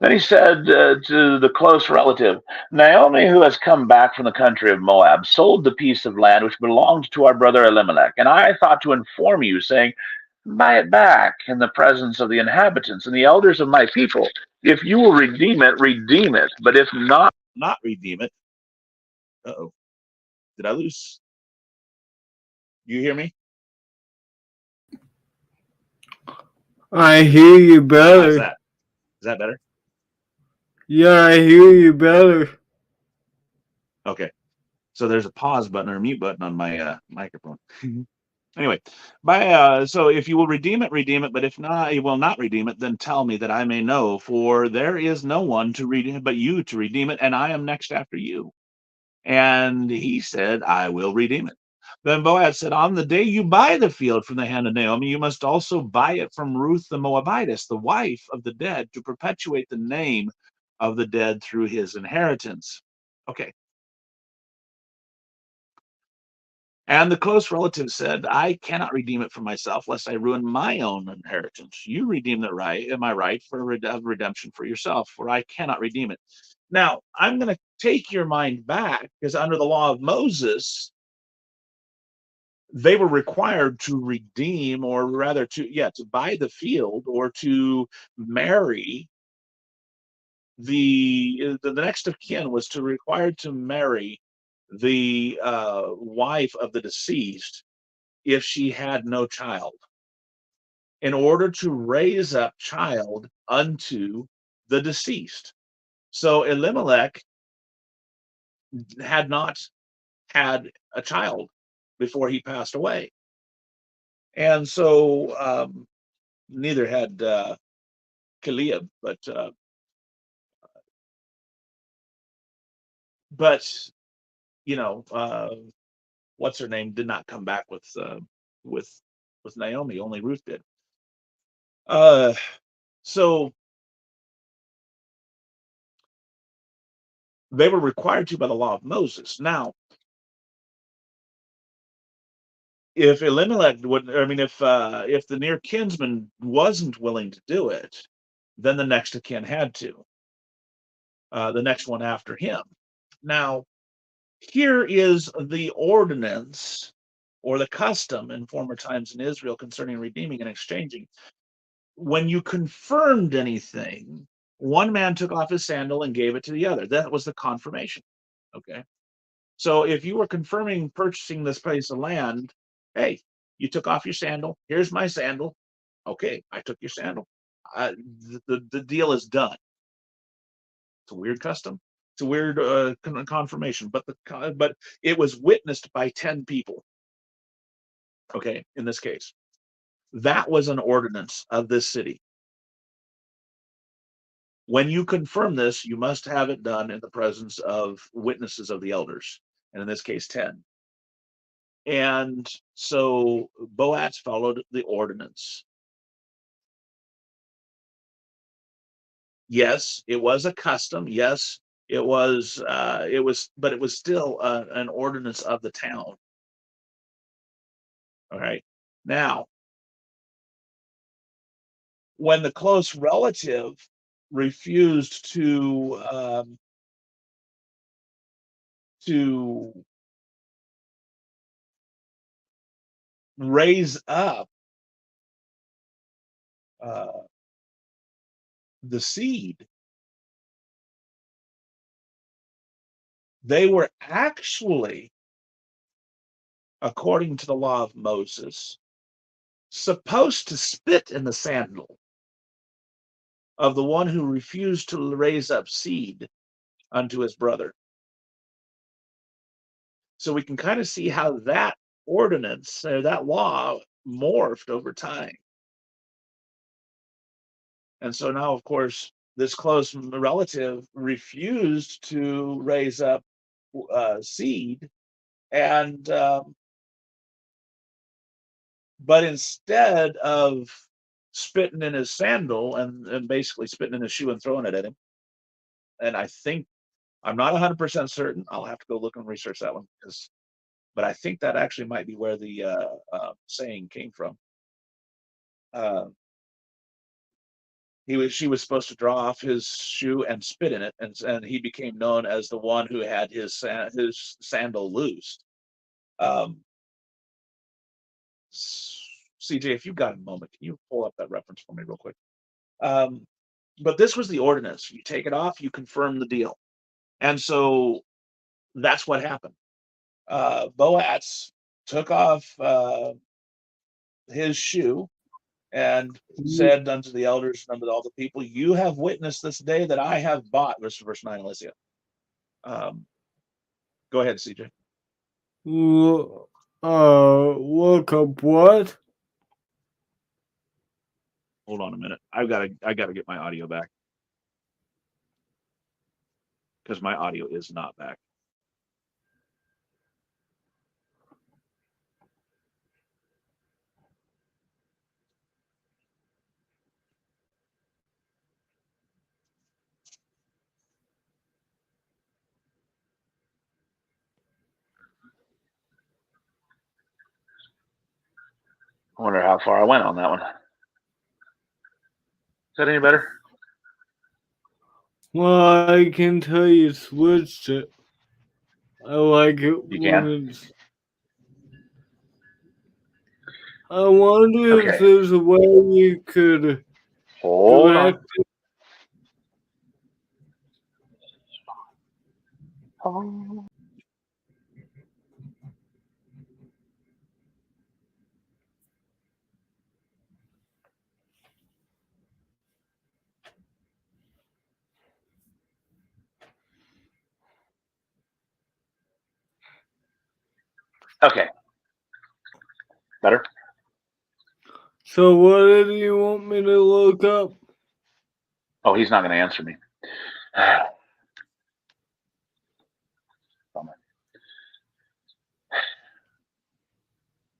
Then he said to the close relative, "Naomi, who has come back from the country of Moab, sold the piece of land which belonged to our brother Elimelech. And I thought to inform you, saying, buy it back in the presence of the inhabitants and the elders of my people. If you will redeem it, redeem it. But if not redeem it." Uh-oh. Did I lose? You hear me? I hear you How's better. that? Is that better? Yeah, I hear you better. Okay. So there's a pause button or a mute button on my microphone. Anyway, so if you will redeem it, redeem it. But if not, you will not redeem it, then tell me that I may know. For there is no one to redeem but you to redeem it, and I am next after you. And he said, "I will redeem it." Then Boaz said, "On the day you buy the field from the hand of Naomi, you must also buy it from Ruth the Moabitess, the wife of the dead, to perpetuate the name of the dead through his inheritance." Okay. And the close relative said, "I cannot redeem it for myself, lest I ruin my own inheritance. You redeem the right, am I right, for redemption for yourself, for I cannot redeem it." Now, I'm going to take your mind back, because under the law of Moses, they were required to redeem, or rather to buy the field or to marry the next of kin was required to marry the wife of the deceased if she had no child, in order to raise up child unto the deceased. So Elimelech had not had a child before he passed away. And so neither had Caleb, but what's her name did not come back with Naomi. Only Ruth did. So they were required to by the law of Moses. Now, if Elimelech if the near kinsman wasn't willing to do it, then the next of kin had to. The next one after him. Now, here is the ordinance or the custom in former times in Israel concerning redeeming and exchanging. When you confirmed anything, one man took off his sandal and gave it to the other. That was the confirmation. Okay. So if you were confirming purchasing this piece of land, hey, you took off your sandal. Here's my sandal. Okay, I took your sandal. The deal is done. It's a weird custom. It's a weird confirmation, but it was witnessed by 10 people. Okay, in this case, that was an ordinance of this city. When you confirm this, you must have it done in the presence of witnesses of the elders, and in this case, 10. And so Boaz followed the ordinance. Yes, it was a custom. Yes, it was, but it was still an ordinance of the town. All right. Now, when the close relative refused to raise up the seed, they were actually, according to the law of Moses, supposed to spit in the sandal of the one who refused to raise up seed unto his brother. So we can kind of see how that ordinance or that law morphed over time. And so now, of course, this close relative refused to raise up seed, and but instead of spitting in his sandal and basically spitting in his shoe and throwing it at him, and I'm not 100% certain. I'll have to go look and research that one, but I think that actually might be where the saying came from. She was supposed to draw off his shoe and spit in it, and he became known as the one who had his sandal loosed. CJ, if you've got a moment, can you pull up that reference for me real quick? But this was the ordinance. You take it off, you confirm the deal. And so that's what happened. Boaz took off his shoe and said unto the elders and unto all the people, you have witnessed this day that I have bought, verse 9, Alicia. Go ahead, CJ. Look up what? Hold on a minute. I gotta get my audio back, because my audio is not back. I wonder how far I went on that one. Is that any better? Well, I can tell you switched it. I like it You when can? it's. I wonder if Okay. there's a way you could Hold on. draft Okay. Better? So what do you want me to look up? Oh, he's not going to answer me. Bummer.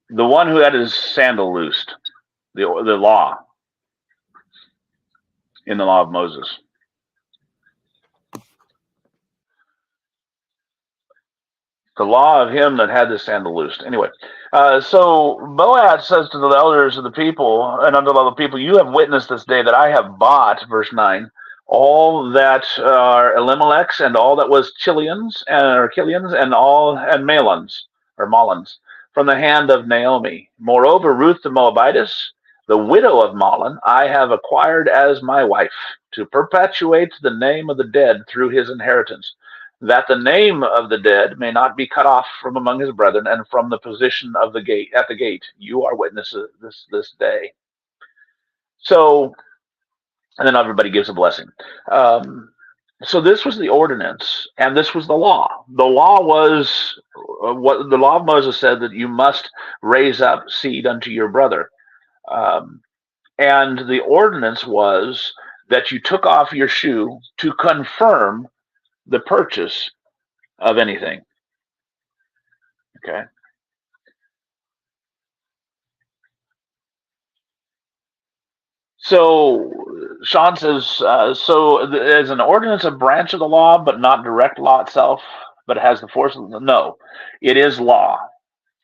The one who had his sandal loosed, the law, in the law of Moses. The law of him that had his sandal loosed. Anyway, so Boaz says to the elders of the people and unto all the people, you have witnessed this day that I have bought, verse 9, all that are Elimelech's and all that was Chilians or Kilians and all and Malons or Malons from the hand of Naomi. Moreover, Ruth the Moabitess, the widow of Mahlon, I have acquired as my wife to perpetuate the name of the dead through his inheritance, that the name of the dead may not be cut off from among his brethren and from the position of the gate at the gate. You are witnesses this day. So, and then everybody gives a blessing. So this was the ordinance, and this was the law. The law was what the law of Moses said, that you must raise up seed unto your brother. And the ordinance was that you took off your shoe to confirm the purchase of anything. Okay. So Sean says, so is an ordinance a branch of the law, but not direct law itself, but it has the force of the, no, it is law.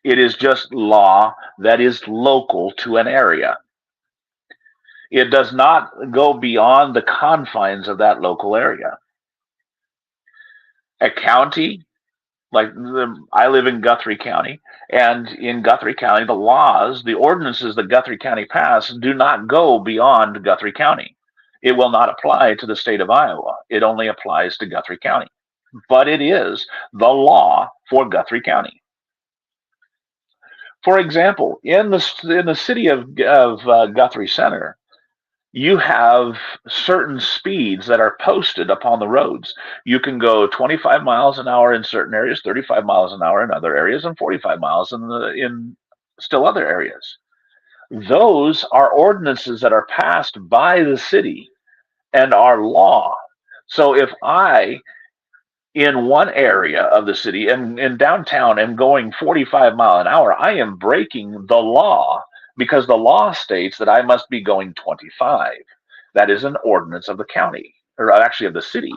It is just law that is local to an area. It does not go beyond the confines of that local area. A county, I live in Guthrie County, and in Guthrie County, the laws, the ordinances that Guthrie County passed do not go beyond Guthrie County. It will not apply to the state of Iowa. It only applies to Guthrie County. But it is the law for Guthrie County. For example, in the city of Guthrie Center, you have certain speeds that are posted upon the roads. You can go 25 miles an hour in certain areas, 35 miles an hour in other areas, and 45 miles in still other areas. Those are ordinances that are passed by the city and are law. So if I, in one area of the city and in downtown, am going 45 mile an hour, I am breaking the law, because the law states that I must be going 25. That is an ordinance of the county, or actually of the city.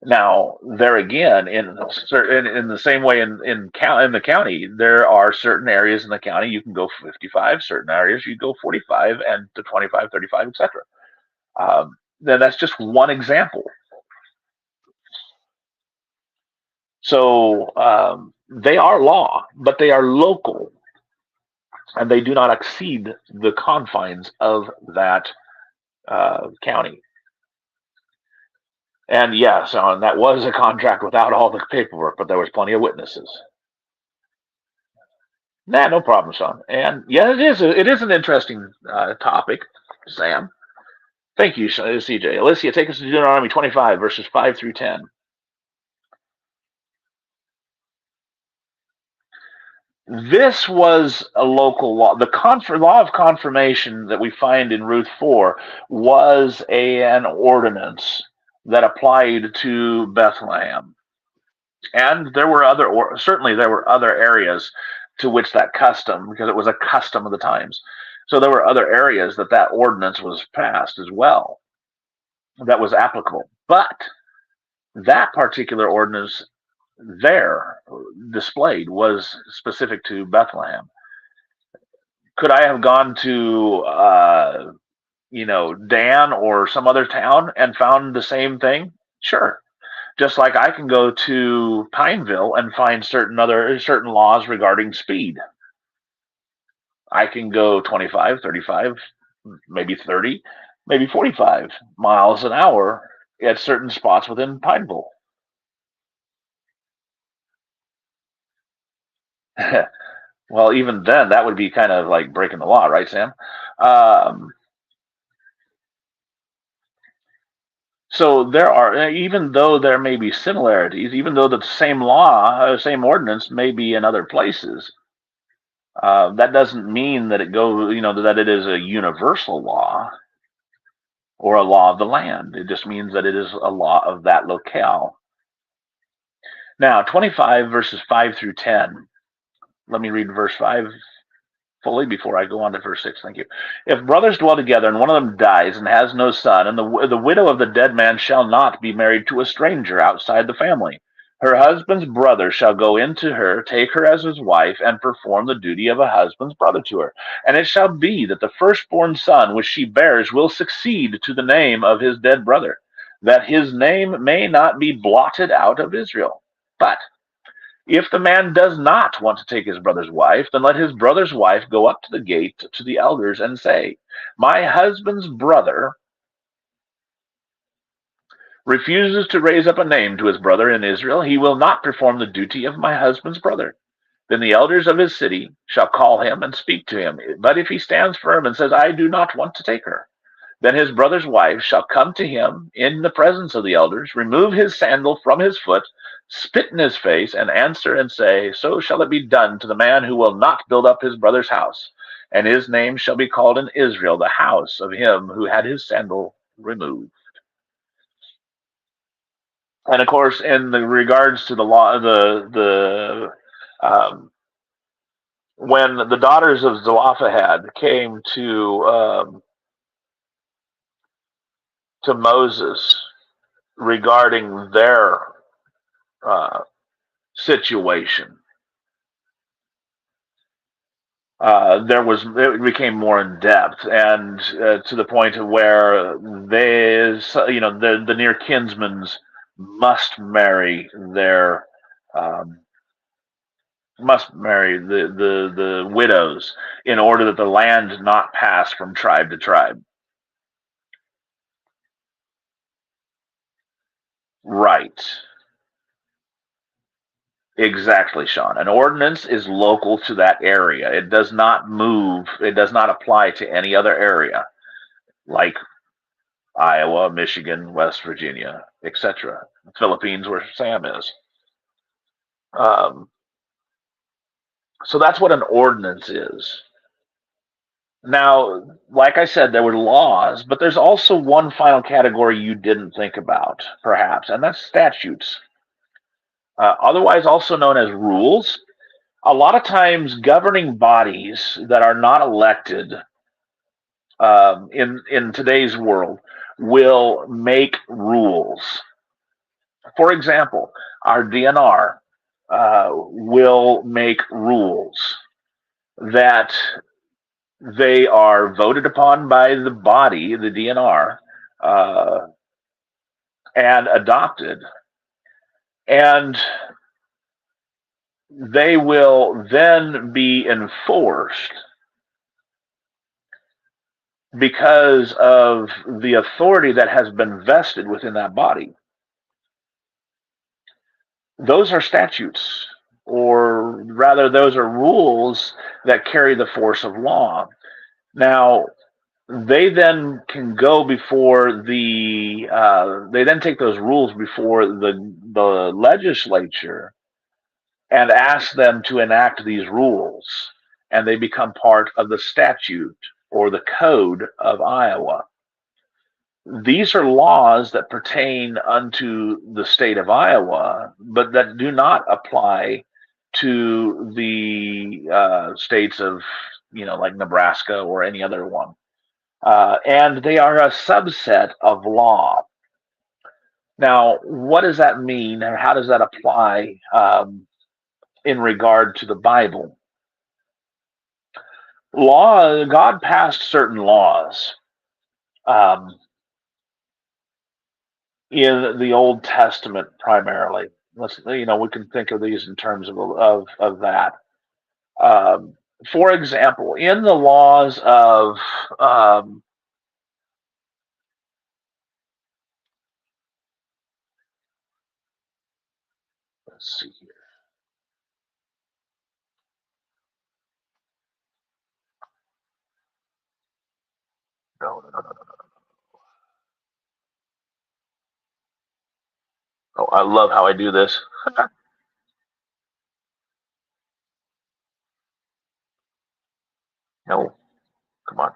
Now, there again, in the same way in the county, there are certain areas in the county you can go 55, certain areas you go 45, and to 25, 35, etc. Then that's just one example. So they are law, but they are local, and they do not exceed the confines of that county. And yes, that was a contract without all the paperwork, but there was plenty of witnesses. Nah, no problem, Sean. And yeah, it is an interesting topic, Sam. Thank you, CJ. Alicia, take us to Deuteronomy 25, verses 5 through 10. This was a local law. The law of confirmation that we find in Ruth 4 was an ordinance that applied to Bethlehem. And there were certainly there were other areas to which that custom, because it was a custom of the times. So there were other areas that ordinance was passed as well, that was applicable. But that particular ordinance there displayed was specific to Bethlehem. Could I have gone to Dan or some other town and found the same thing? Sure. Just like I can go to Pineville and find certain laws regarding speed. I can go 25, 35, maybe 30, maybe 45 miles an hour at certain spots within Pineville. Well, even then, that would be kind of like breaking the law, right, Sam? Um, so there are, even though there may be similarities, even though the same law, same ordinance may be in other places, that doesn't mean that that it is a universal law or a law of the land. It just means that it is a law of that locale. Now, 25 verses 5 through 10. Let me read verse 5 fully before I go on to verse 6. Thank you. If brothers dwell together and one of them dies and has no son, and the widow of the dead man shall not be married to a stranger outside the family, her husband's brother shall go into her, take her as his wife, and perform the duty of a husband's brother to her. And it shall be that the firstborn son which she bears will succeed to the name of his dead brother, that his name may not be blotted out of Israel. But if the man does not want to take his brother's wife, then let his brother's wife go up to the gate to the elders and say, my husband's brother refuses to raise up a name to his brother in Israel. He will not perform the duty of my husband's brother. Then the elders of his city shall call him and speak to him. But if he stands firm and says, I do not want to take her, then his brother's wife shall come to him in the presence of the elders, remove his sandal from his foot, spit in his face, and answer and say, so shall it be done to the man who will not build up his brother's house. And his name shall be called in Israel, the house of him who had his sandal removed. And of course, in the regards to the law, when the daughters of Zelophehad came to Moses regarding their situation, it became more in depth, and to the point of where the near kinsmen must marry their the widows in order that the land not pass from tribe to tribe. Right. Exactly, Sean. An ordinance is local to that area. It does not move, it does not apply to any other area, like Iowa, Michigan, West Virginia, etc. Philippines, where Sam is. So that's what an ordinance is. Now, like I said, there were laws, but there's also one final category you didn't think about, perhaps, and that's statutes. Otherwise also known as rules. A lot of times governing bodies that are not elected in today's world will make rules. For example, our DNR will make rules that they are voted upon by the body, the DNR, and adopted. And they will then be enforced because of the authority that has been vested within that body. Those are statutes, or rather, those are rules that carry the force of law. Now, they then can go before they then take those rules before the legislature and ask them to enact these rules, and they become part of the statute or the code of Iowa. These are laws that pertain unto the state of Iowa, but that do not apply to the states of, like Nebraska or any other one. And they are a subset of law. Now, what does that mean, and how does that apply in regard to the Bible? God passed certain laws in the Old Testament primarily. We can think of these in terms of that. for example, in the laws of let's see here. No. Oh, I love how I do this. No, come on.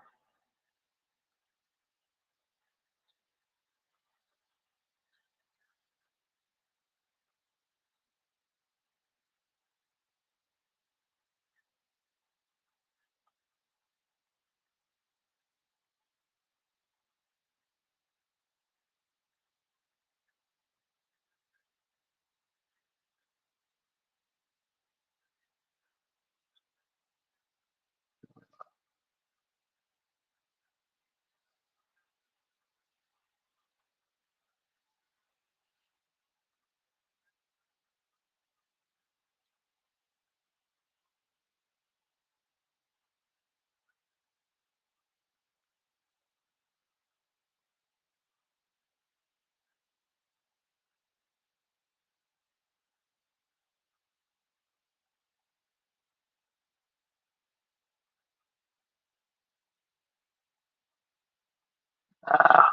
Ah,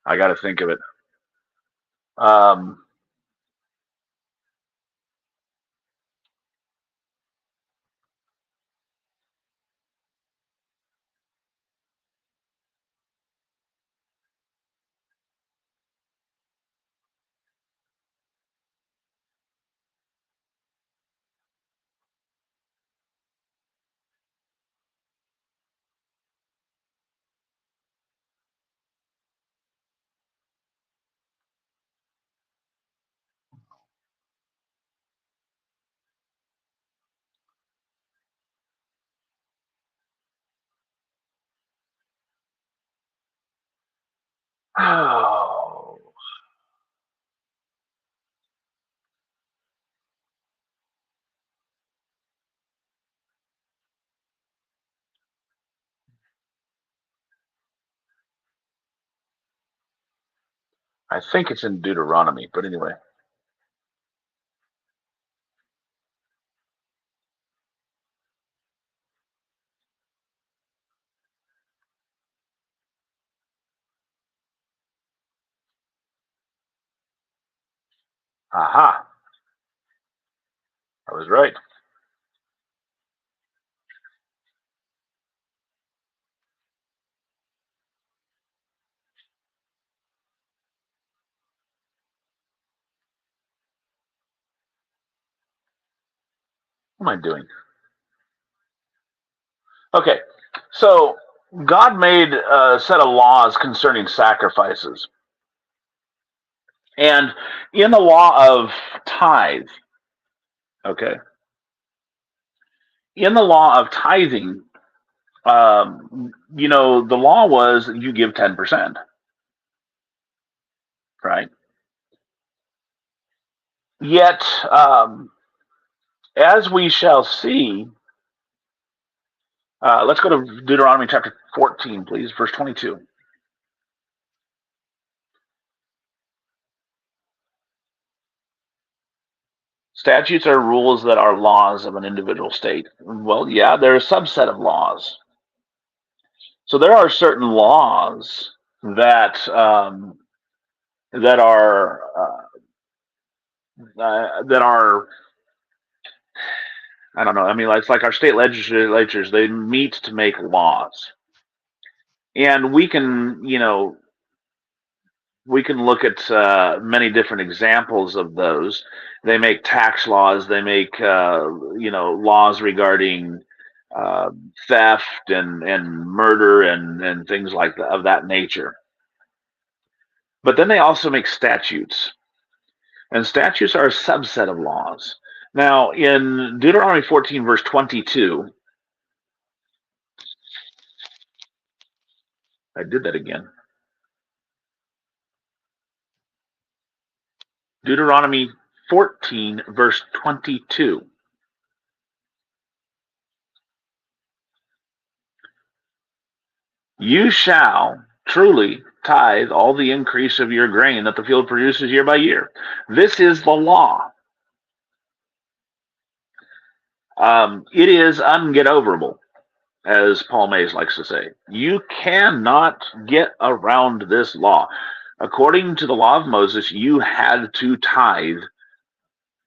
I got to think of it. Um, oh, I think it's in Deuteronomy, but anyway. Aha, I was right. What am I doing? Okay, so God made a set of laws concerning sacrifices. And in the law of tithe, okay, in the law of tithing, the law was you give 10%, right? Yet, as we shall see, let's go to Deuteronomy chapter 14, please, verse 22. Statutes are rules that are laws of an individual state. Well, yeah, they're a subset of laws. So there are certain laws that that are that are I don't know. I mean, it's like our state legislatures; they meet to make laws, and we can look at many different examples of those. They make tax laws. They make laws regarding uh, theft and murder and things like that, of that nature. But then they also make statutes, and statutes are a subset of laws. Now, in Deuteronomy 14, verse 22, I did that again. Deuteronomy 14, verse 22. You shall truly tithe all the increase of your grain that the field produces year by year. This is the law. It is ungetoverable, as Paul Mays likes to say. You cannot get around this law. According to the law of Moses, you had to tithe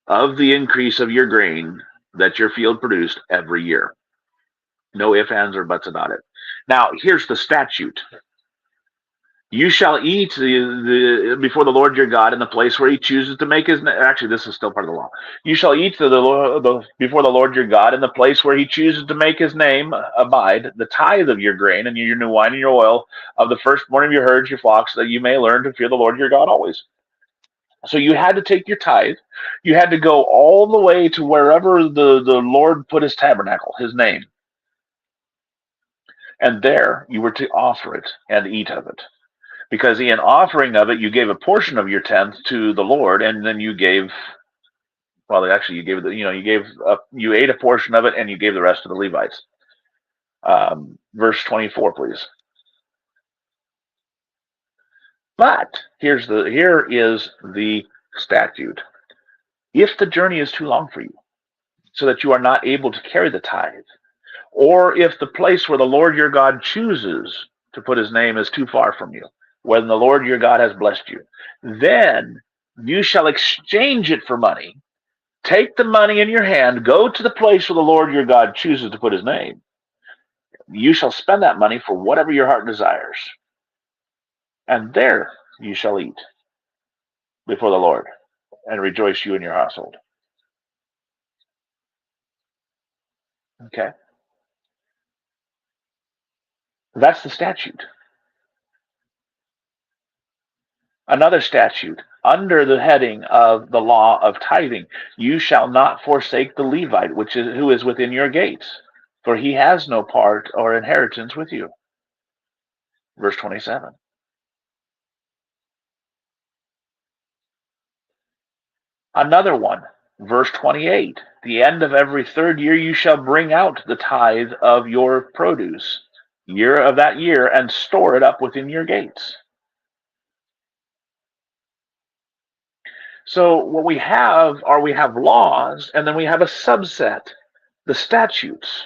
of the increase of your grain that your field produced every year. No ifs, ands, or buts about it. Now, here's the statute. You shall eat before the Lord your God in the place where he chooses to make his name. Actually, this is still part of the law. You shall eat before the Lord your God in the place where he chooses to make his name abide, the tithe of your grain and your new wine and your oil of the firstborn of your herds, your flocks, that you may learn to fear the Lord your God always. So you had to take your tithe. You had to go all the way to wherever the Lord put his tabernacle, his name. And there you were to offer it and eat of it. Because in offering of it, you gave a portion of your tenth to the Lord, and then you gave, well, actually, you gave you ate a portion of it, and you gave the rest to the Levites. Verse 24, please. But here is the statute. If the journey is too long for you, so that you are not able to carry the tithe, or if the place where the Lord your God chooses to put his name is too far from you, when the Lord your God has blessed you, then you shall exchange it for money. Take the money in your hand, go to the place where the Lord your God chooses to put his name. You shall spend that money for whatever your heart desires. And there you shall eat before the Lord and rejoice, you and your household. Okay? That's the statute. Another statute under the heading of the law of tithing: you shall not forsake the Levite, who is within your gates, for he has no part or inheritance with you. Verse 27. Another one, verse 28. The end of every third year you shall bring out the tithe of your produce, year of that year, and store it up within your gates. So what we have laws, and then we have a subset, the statutes.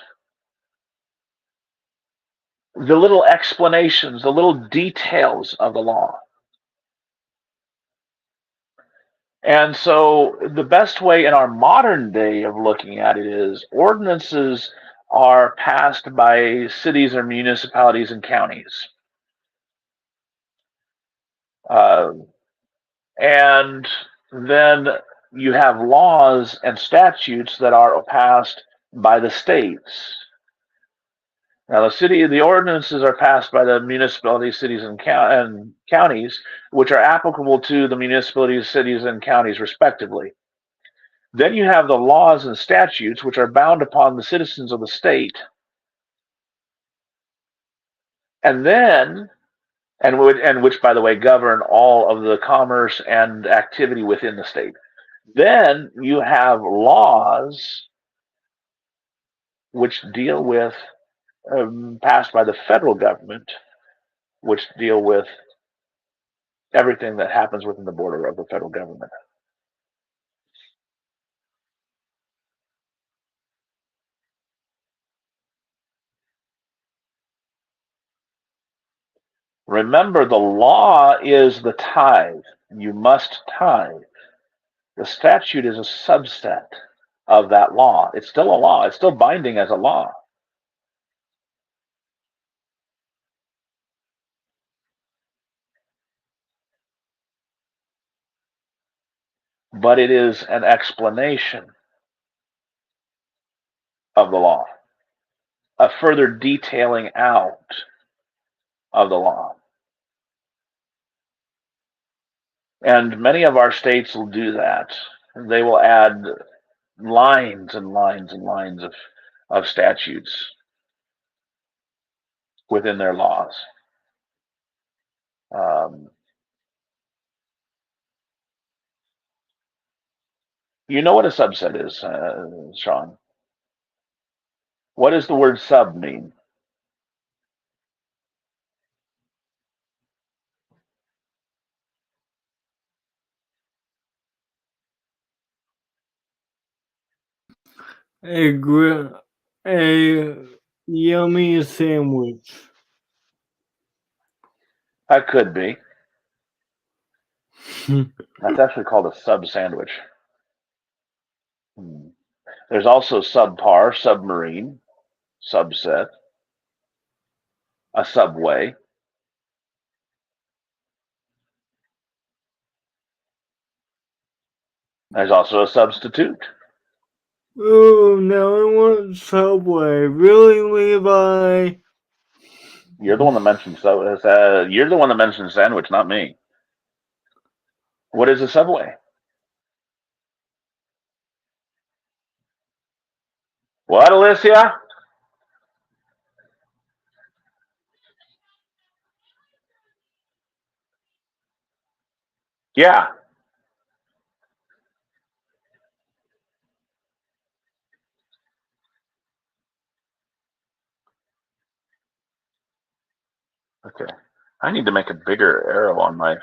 The little explanations, the little details of the law. And so the best way in our modern day of looking at it is ordinances are passed by cities or municipalities and counties. And then you have laws and statutes that are passed by the states. Now, the ordinances are passed by the municipalities, cities, and counties, which are applicable to the municipalities, cities, and counties, respectively. Then you have the laws and statutes, which are bound upon the citizens of the state, and which, by the way, govern all of the commerce and activity within the state. Then you have laws which deal with passed by the federal government, which deal with everything that happens within the border of the federal government. Remember, the law is the tithe. You must tithe. The statute is a subset of that law. It's still a law. It's still binding as a law. But it is an explanation of the law, a further detailing out of the law. And many of our states will do that. They will add lines and lines and lines of statutes within their laws. You know what a subset is, Sean? What does the word sub mean? a yummy sandwich. That could be. That's actually called a sub sandwich. There's also subpar, submarine, subset, a subway. There's also a substitute. Ooh, now I want Subway. Really, Levi? You're the one that mentioned you're the one that mentioned sandwich, not me. What is a subway? What, Alicia? Yeah. Okay. I need to make a bigger arrow on my.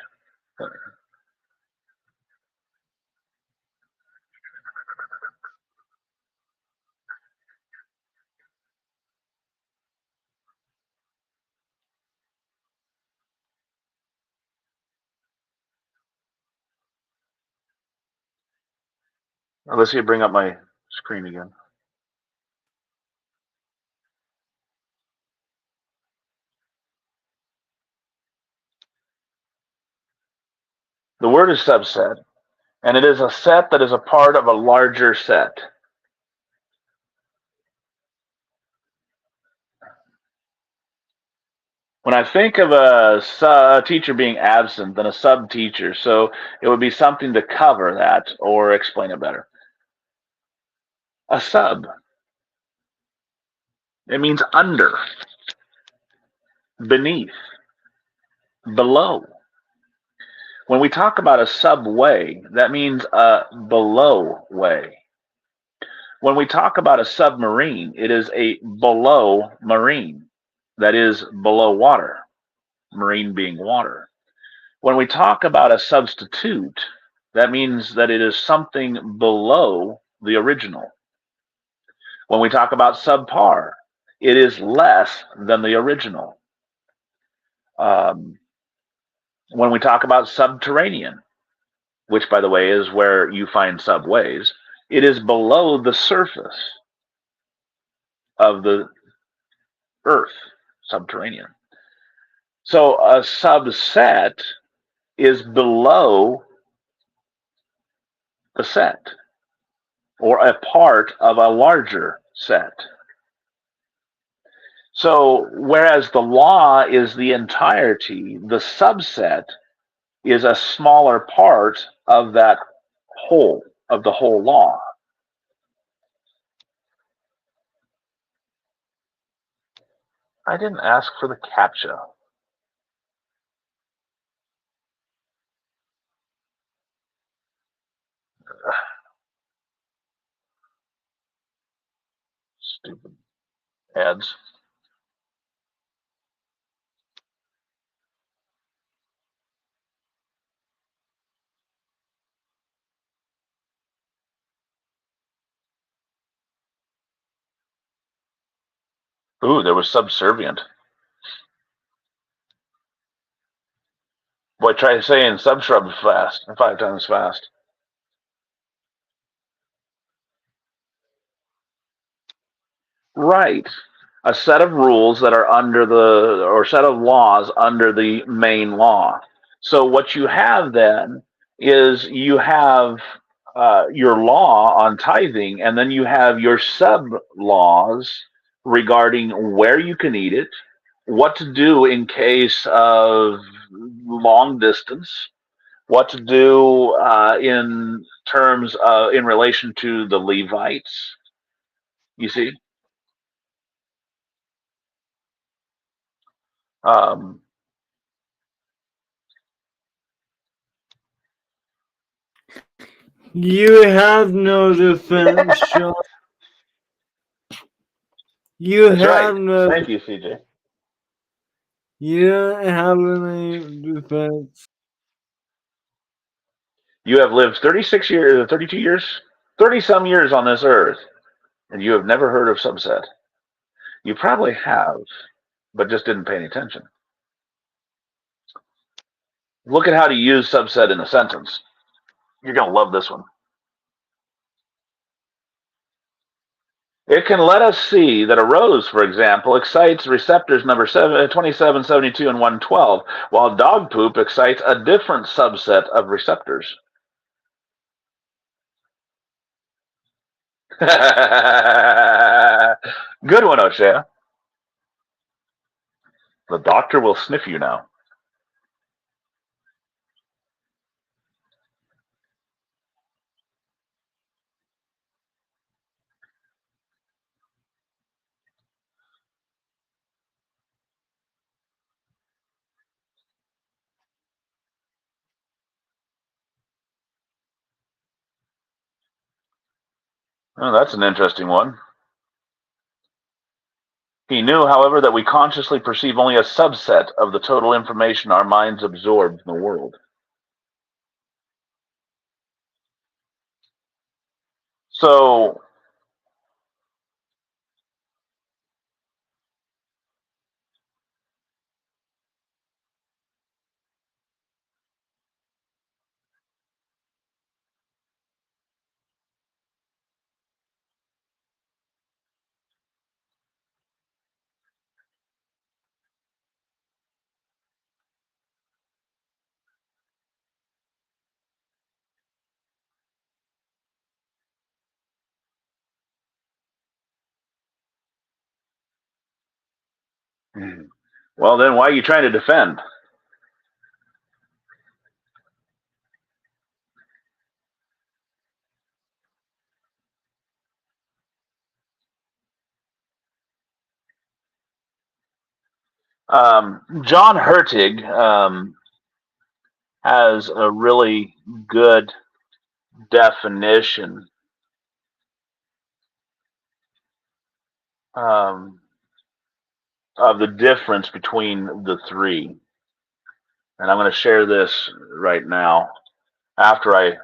Alicia, bring up my screen again. The word is subset, and it is a set that is a part of a larger set. When I think of a teacher being absent, then a sub teacher, so it would be something to cover that or explain it better. A sub, it means under, beneath, below. When we talk about a subway, that means a below way. When we talk about a submarine, it is a below marine, that is below water, marine being water. When we talk about a substitute, that means that it is something below the original. When we talk about subpar, it is less than the original. When we talk about subterranean, which, by the way, is where you find subways, it is below the surface of the earth, subterranean. So a subset is below the set, or a part of a larger set. So whereas the law is the entirety, the subset is a smaller part of that whole, of the whole law. I didn't ask for the CAPTCHA. Stupid ads. Ooh, there was subservient. Boy, try saying subshrub fast, 5 times fast. Right. A set of rules that are under the, or set of laws under the main law. So what you have then is you have your law on tithing, and then you have your sub laws regarding where you can eat it, what to do in case of long distance, what to do in terms of, in relation to the Levites. You see? Um, You have no defense, Sean. You that's have right. no. Thank you, CJ. You don't have any defense. You have lived 36 years, 32 years, 30 some years on this earth. and you have never heard of subset. You probably have, but just didn't pay any attention. Look at how to use subset in a sentence. You're going to love this one. It can let us see that a rose, for example, excites receptors number 27, 72, and 112, while dog poop excites a different subset of receptors. Good one, O'Shea. The doctor will sniff you now. Oh, that's an interesting one. He knew, however, that we consciously perceive only a subset of the total information our minds absorb in the world. So, well, then why are you trying to defend? John Hertig has a really good definition of the difference between the three. And I'm going to share this right now after I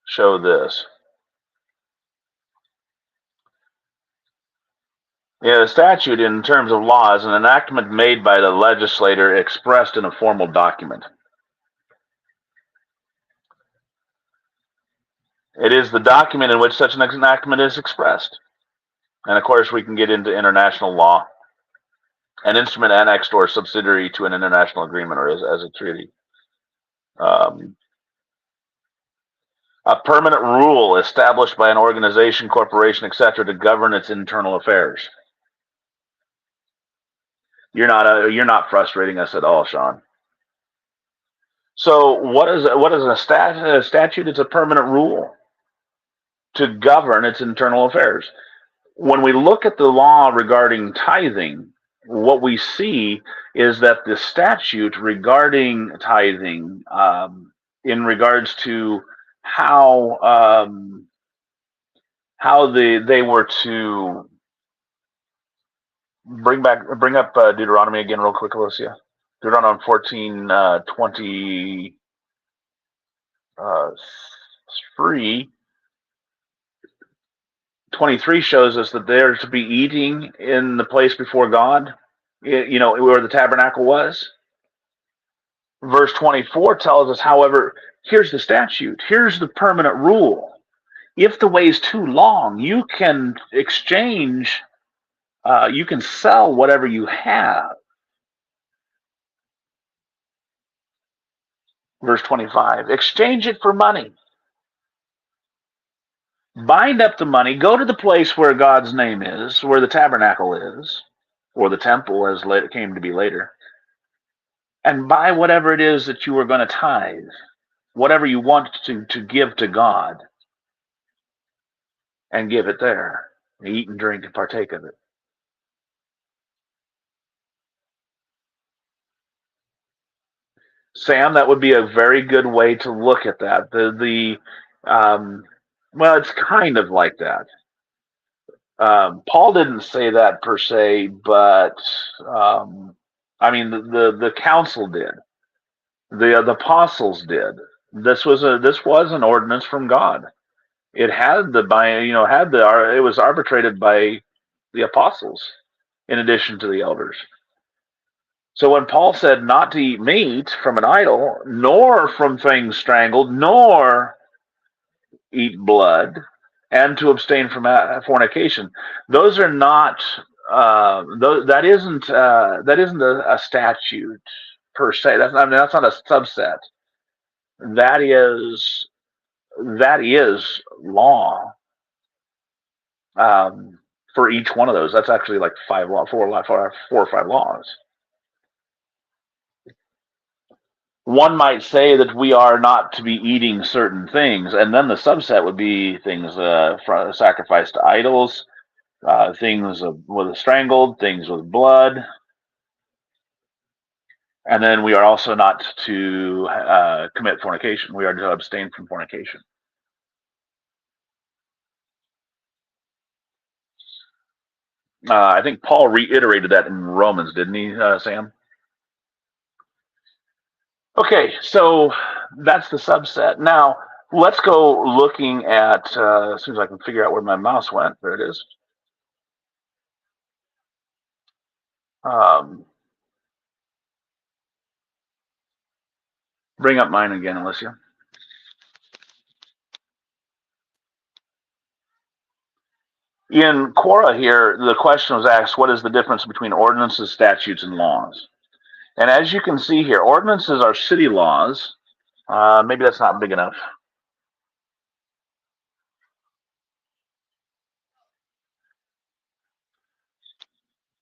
show this. Yeah, the statute, in terms of law, is an enactment made by the legislator expressed in a formal document. It is the document in which such an enactment is expressed. And of course, we can get into international law, an instrument annexed or subsidiary to an international agreement or as a treaty. A permanent rule established by an organization, corporation, etc., to govern its internal affairs. You're not frustrating us at all, Sean. So what is a statute? It's a permanent rule to govern its internal affairs. When we look at the law regarding tithing, what we see is that the statute regarding tithing, in regards to how they were to bring up Deuteronomy again real quick, Alicia. Deuteronomy 14:23 shows us that they're to be eating in the place before God, where the tabernacle was. Verse 24 tells us, however, here's the statute, here's the permanent rule. If the way is too long, you can exchange, you can sell whatever you have. Verse 25, exchange it for money. Bind up the money, go to the place where God's name is, where the tabernacle is, or the temple as it came to be later, and buy whatever it is that you are going to tithe, whatever you want to give to God, and give it there. Eat and drink and partake of it. Sam, that would be a very good way to look at that. Well, it's kind of like that. Paul didn't say that per se, but the council did. The apostles did. This was an ordinance from God. It had the by had the it was arbitrated by the apostles in addition to the elders. So when Paul said not to eat meat from an idol, nor from things strangled, nor eat blood, and to abstain from fornication, those are not. That isn't a statute per se. That's not a subset. That is that is law for each one of those. That's actually like four or five laws. One might say that we are not to be eating certain things, and then the subset would be things sacrificed to idols, things with strangled, things with blood, and then we are also not to commit fornication. We are to abstain from fornication. I think Paul reiterated that in Romans, didn't he, Sam? Okay, so that's the subset. Now, let's go looking at, as soon as I can figure out where my mouse went, there it is. Bring up mine again, Alicia. In Quora here, the question was asked, what is the difference between ordinances, statutes, and laws? And as you can see here, ordinances are city laws. Maybe that's not big enough.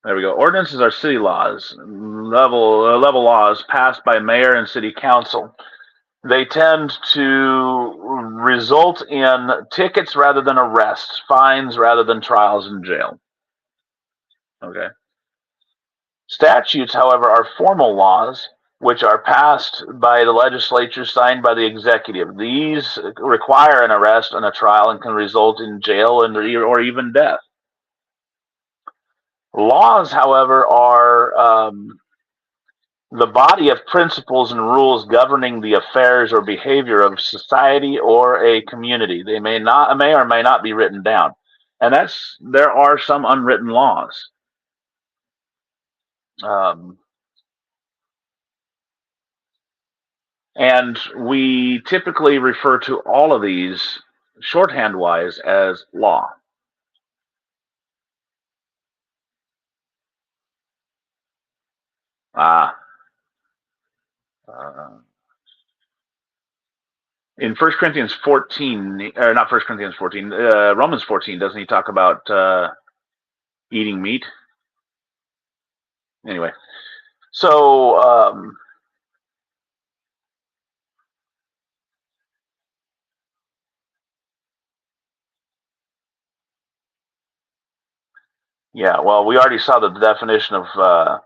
There we go. Ordinances are city laws, level laws passed by mayor and city council. They tend to result in tickets rather than arrests, fines rather than trials in jail. Okay. Statutes, however, are formal laws which are passed by the legislature, signed by the executive. These require an arrest and a trial and can result in jail or even death. Laws, however, are the body of principles and rules governing the affairs or behavior of society or a community. They may or may not be written down, and there are some unwritten laws. And we typically refer to all of these shorthand-wise as law. In 1 Corinthians 14, or not 1 Corinthians 14, Romans 14, doesn't he talk about eating meat? Anyway, so yeah, well, we already saw that the definition of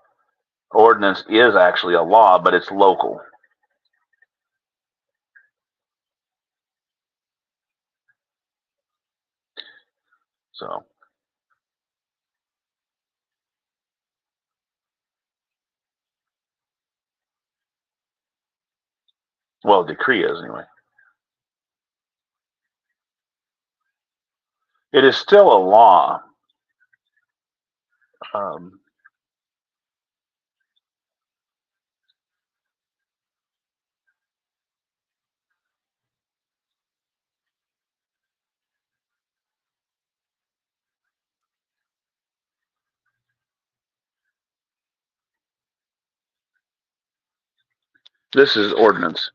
ordinance is actually a law, but it's local. So, well, decree is anyway. It is still a law. This is ordinance.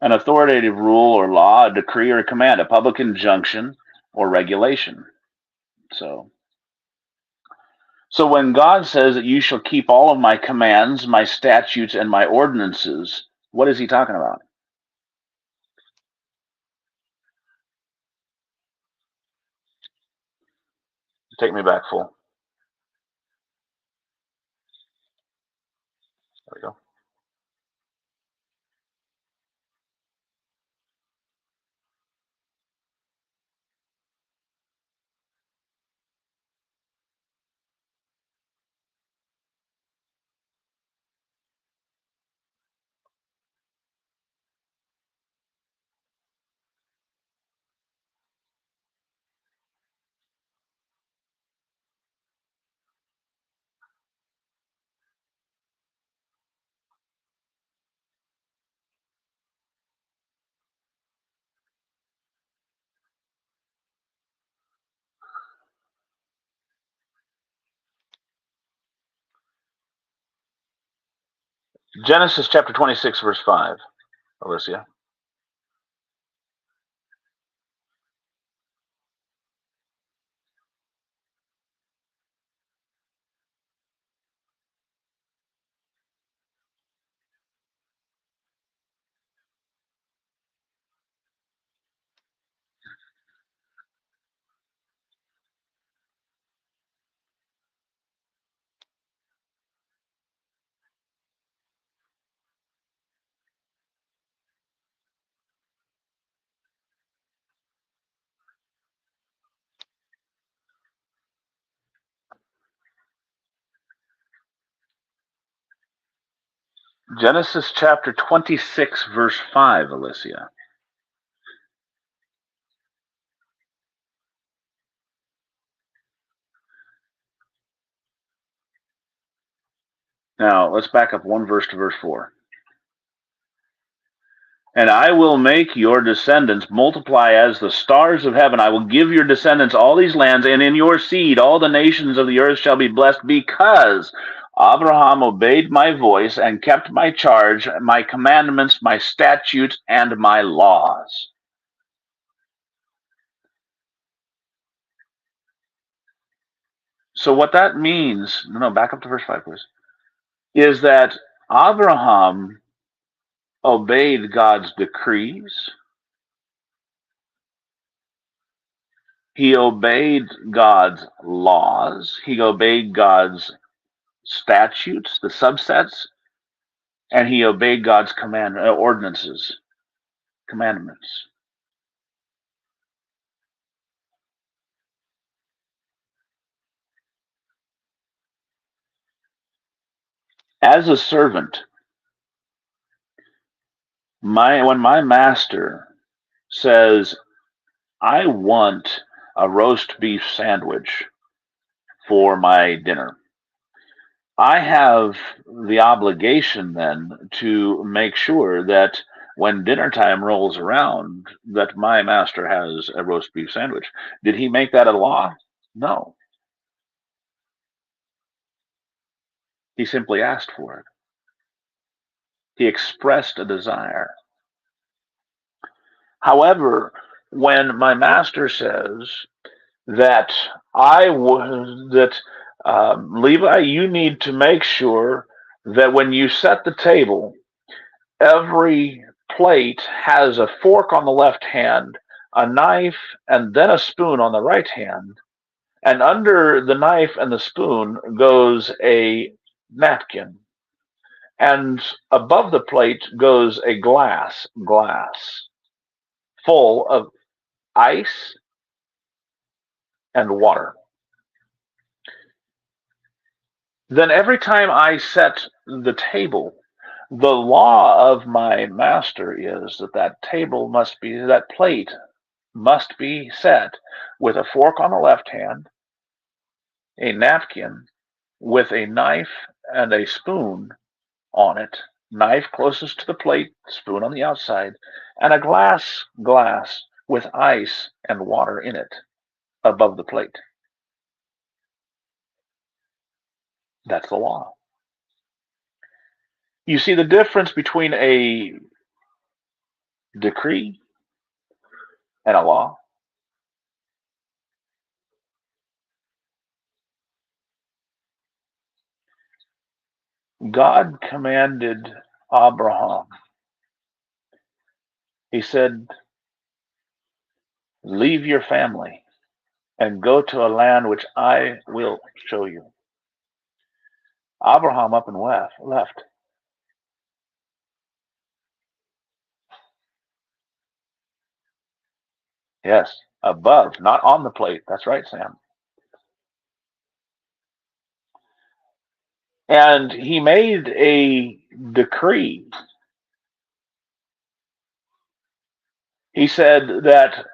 An authoritative rule or law, a decree or a command, a public injunction or regulation. So when God says that you shall keep all of my commands, my statutes, and my ordinances, what is he talking about? Take me back full. There we go. Genesis chapter 26, verse 5, Alicia. Genesis chapter 26, verse 5, Alicia. Now, let's back up one verse to verse 4. And I will make your descendants multiply as the stars of heaven. I will give your descendants all these lands, and in your seed all the nations of the earth shall be blessed, because Abraham obeyed my voice and kept my charge, my commandments, my statutes, and my laws. So what that means, back up to verse 5, please, is that Abraham obeyed God's decrees. He obeyed God's laws. He obeyed God's statutes, the subsets, and he obeyed God's ordinances, commandments. As a servant, when my master says, I want a roast beef sandwich for my dinner, I have the obligation then to make sure that when dinner time rolls around, that my master has a roast beef sandwich. Did he make that a law? No. He simply asked for it. He expressed a desire. However, when my master says that Levi, you need to make sure that when you set the table, every plate has a fork on the left hand, a knife, and then a spoon on the right hand, and under the knife and the spoon goes a napkin, and above the plate goes a glass full of ice and water. Then every time I set the table, the law of my master is that that plate must be set with a fork on the left hand, a napkin with a knife and a spoon on it, knife closest to the plate, spoon on the outside, and a glass with ice and water in it above the plate. That's the law. You see the difference between a decree and a law? God commanded Abraham. He said, leave your family and go to a land which I will show you. Abraham up and left. Yes, above, not on the plate. That's right, Sam. And he made a decree. He said that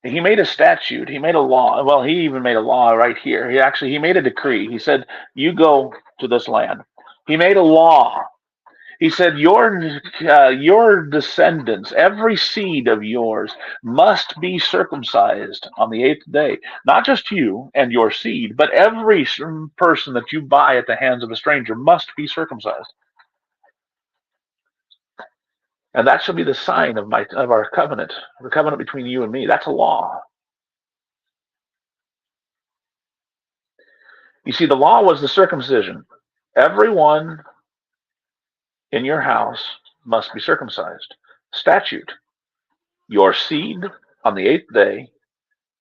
he made a statute. He made a law. Well, he even made a law right here. He made a decree. He said, you go to this land. He made a law. He said, your descendants, every seed of yours, must be circumcised on the 8th day. Not just you and your seed, but every person that you buy at the hands of a stranger must be circumcised. And that shall be the sign of our covenant, the covenant between you and me. That's a law. You see, the law was the circumcision. Everyone in your house must be circumcised. Statute, your seed on the 8th day,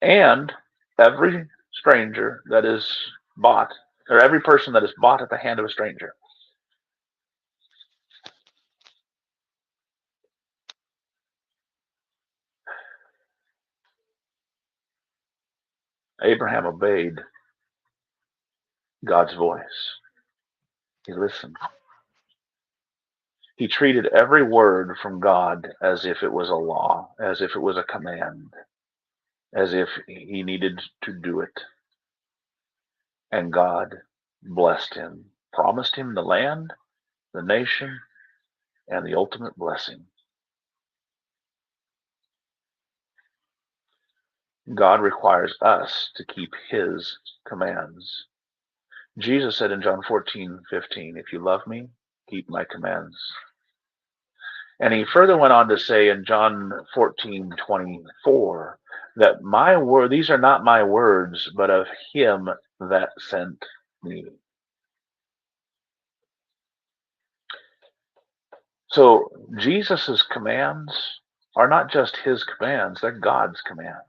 and every stranger that is bought, or every person that is bought at the hand of a stranger. Abraham obeyed God's voice. He listened. He treated every word from God as if it was a law, as if it was a command, as if he needed to do it. And God blessed him, promised him the land, the nation, and the ultimate blessing. God requires us to keep his commands. Jesus said in John 14:15, if you love me, keep my commands. And he further went on to say in John 14:24 that these are not my words, but of him that sent me. So Jesus's commands are not just his commands, they're God's commands.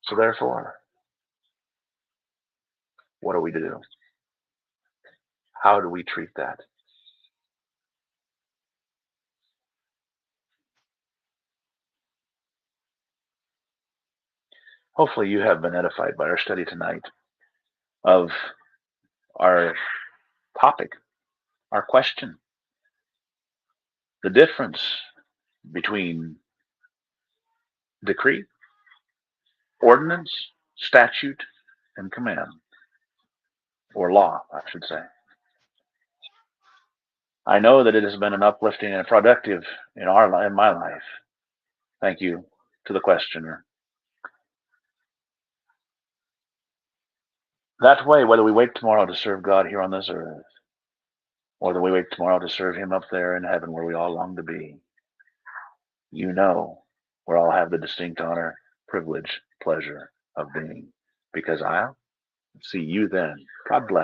So therefore, what do we do? How do we treat that? Hopefully you have been edified by our study tonight of our topic, our question, the difference between decree, ordinance, statute, and command, or law, I should say. I know that it has been an uplifting and productive in my life. Thank you to the questioner. That way, whether we wake tomorrow to serve God here on this earth, or that we wake tomorrow to serve him up there in heaven where we all long to be, you know where I'll have the distinct honor, privilege, pleasure of being, because I'll see you then. God bless.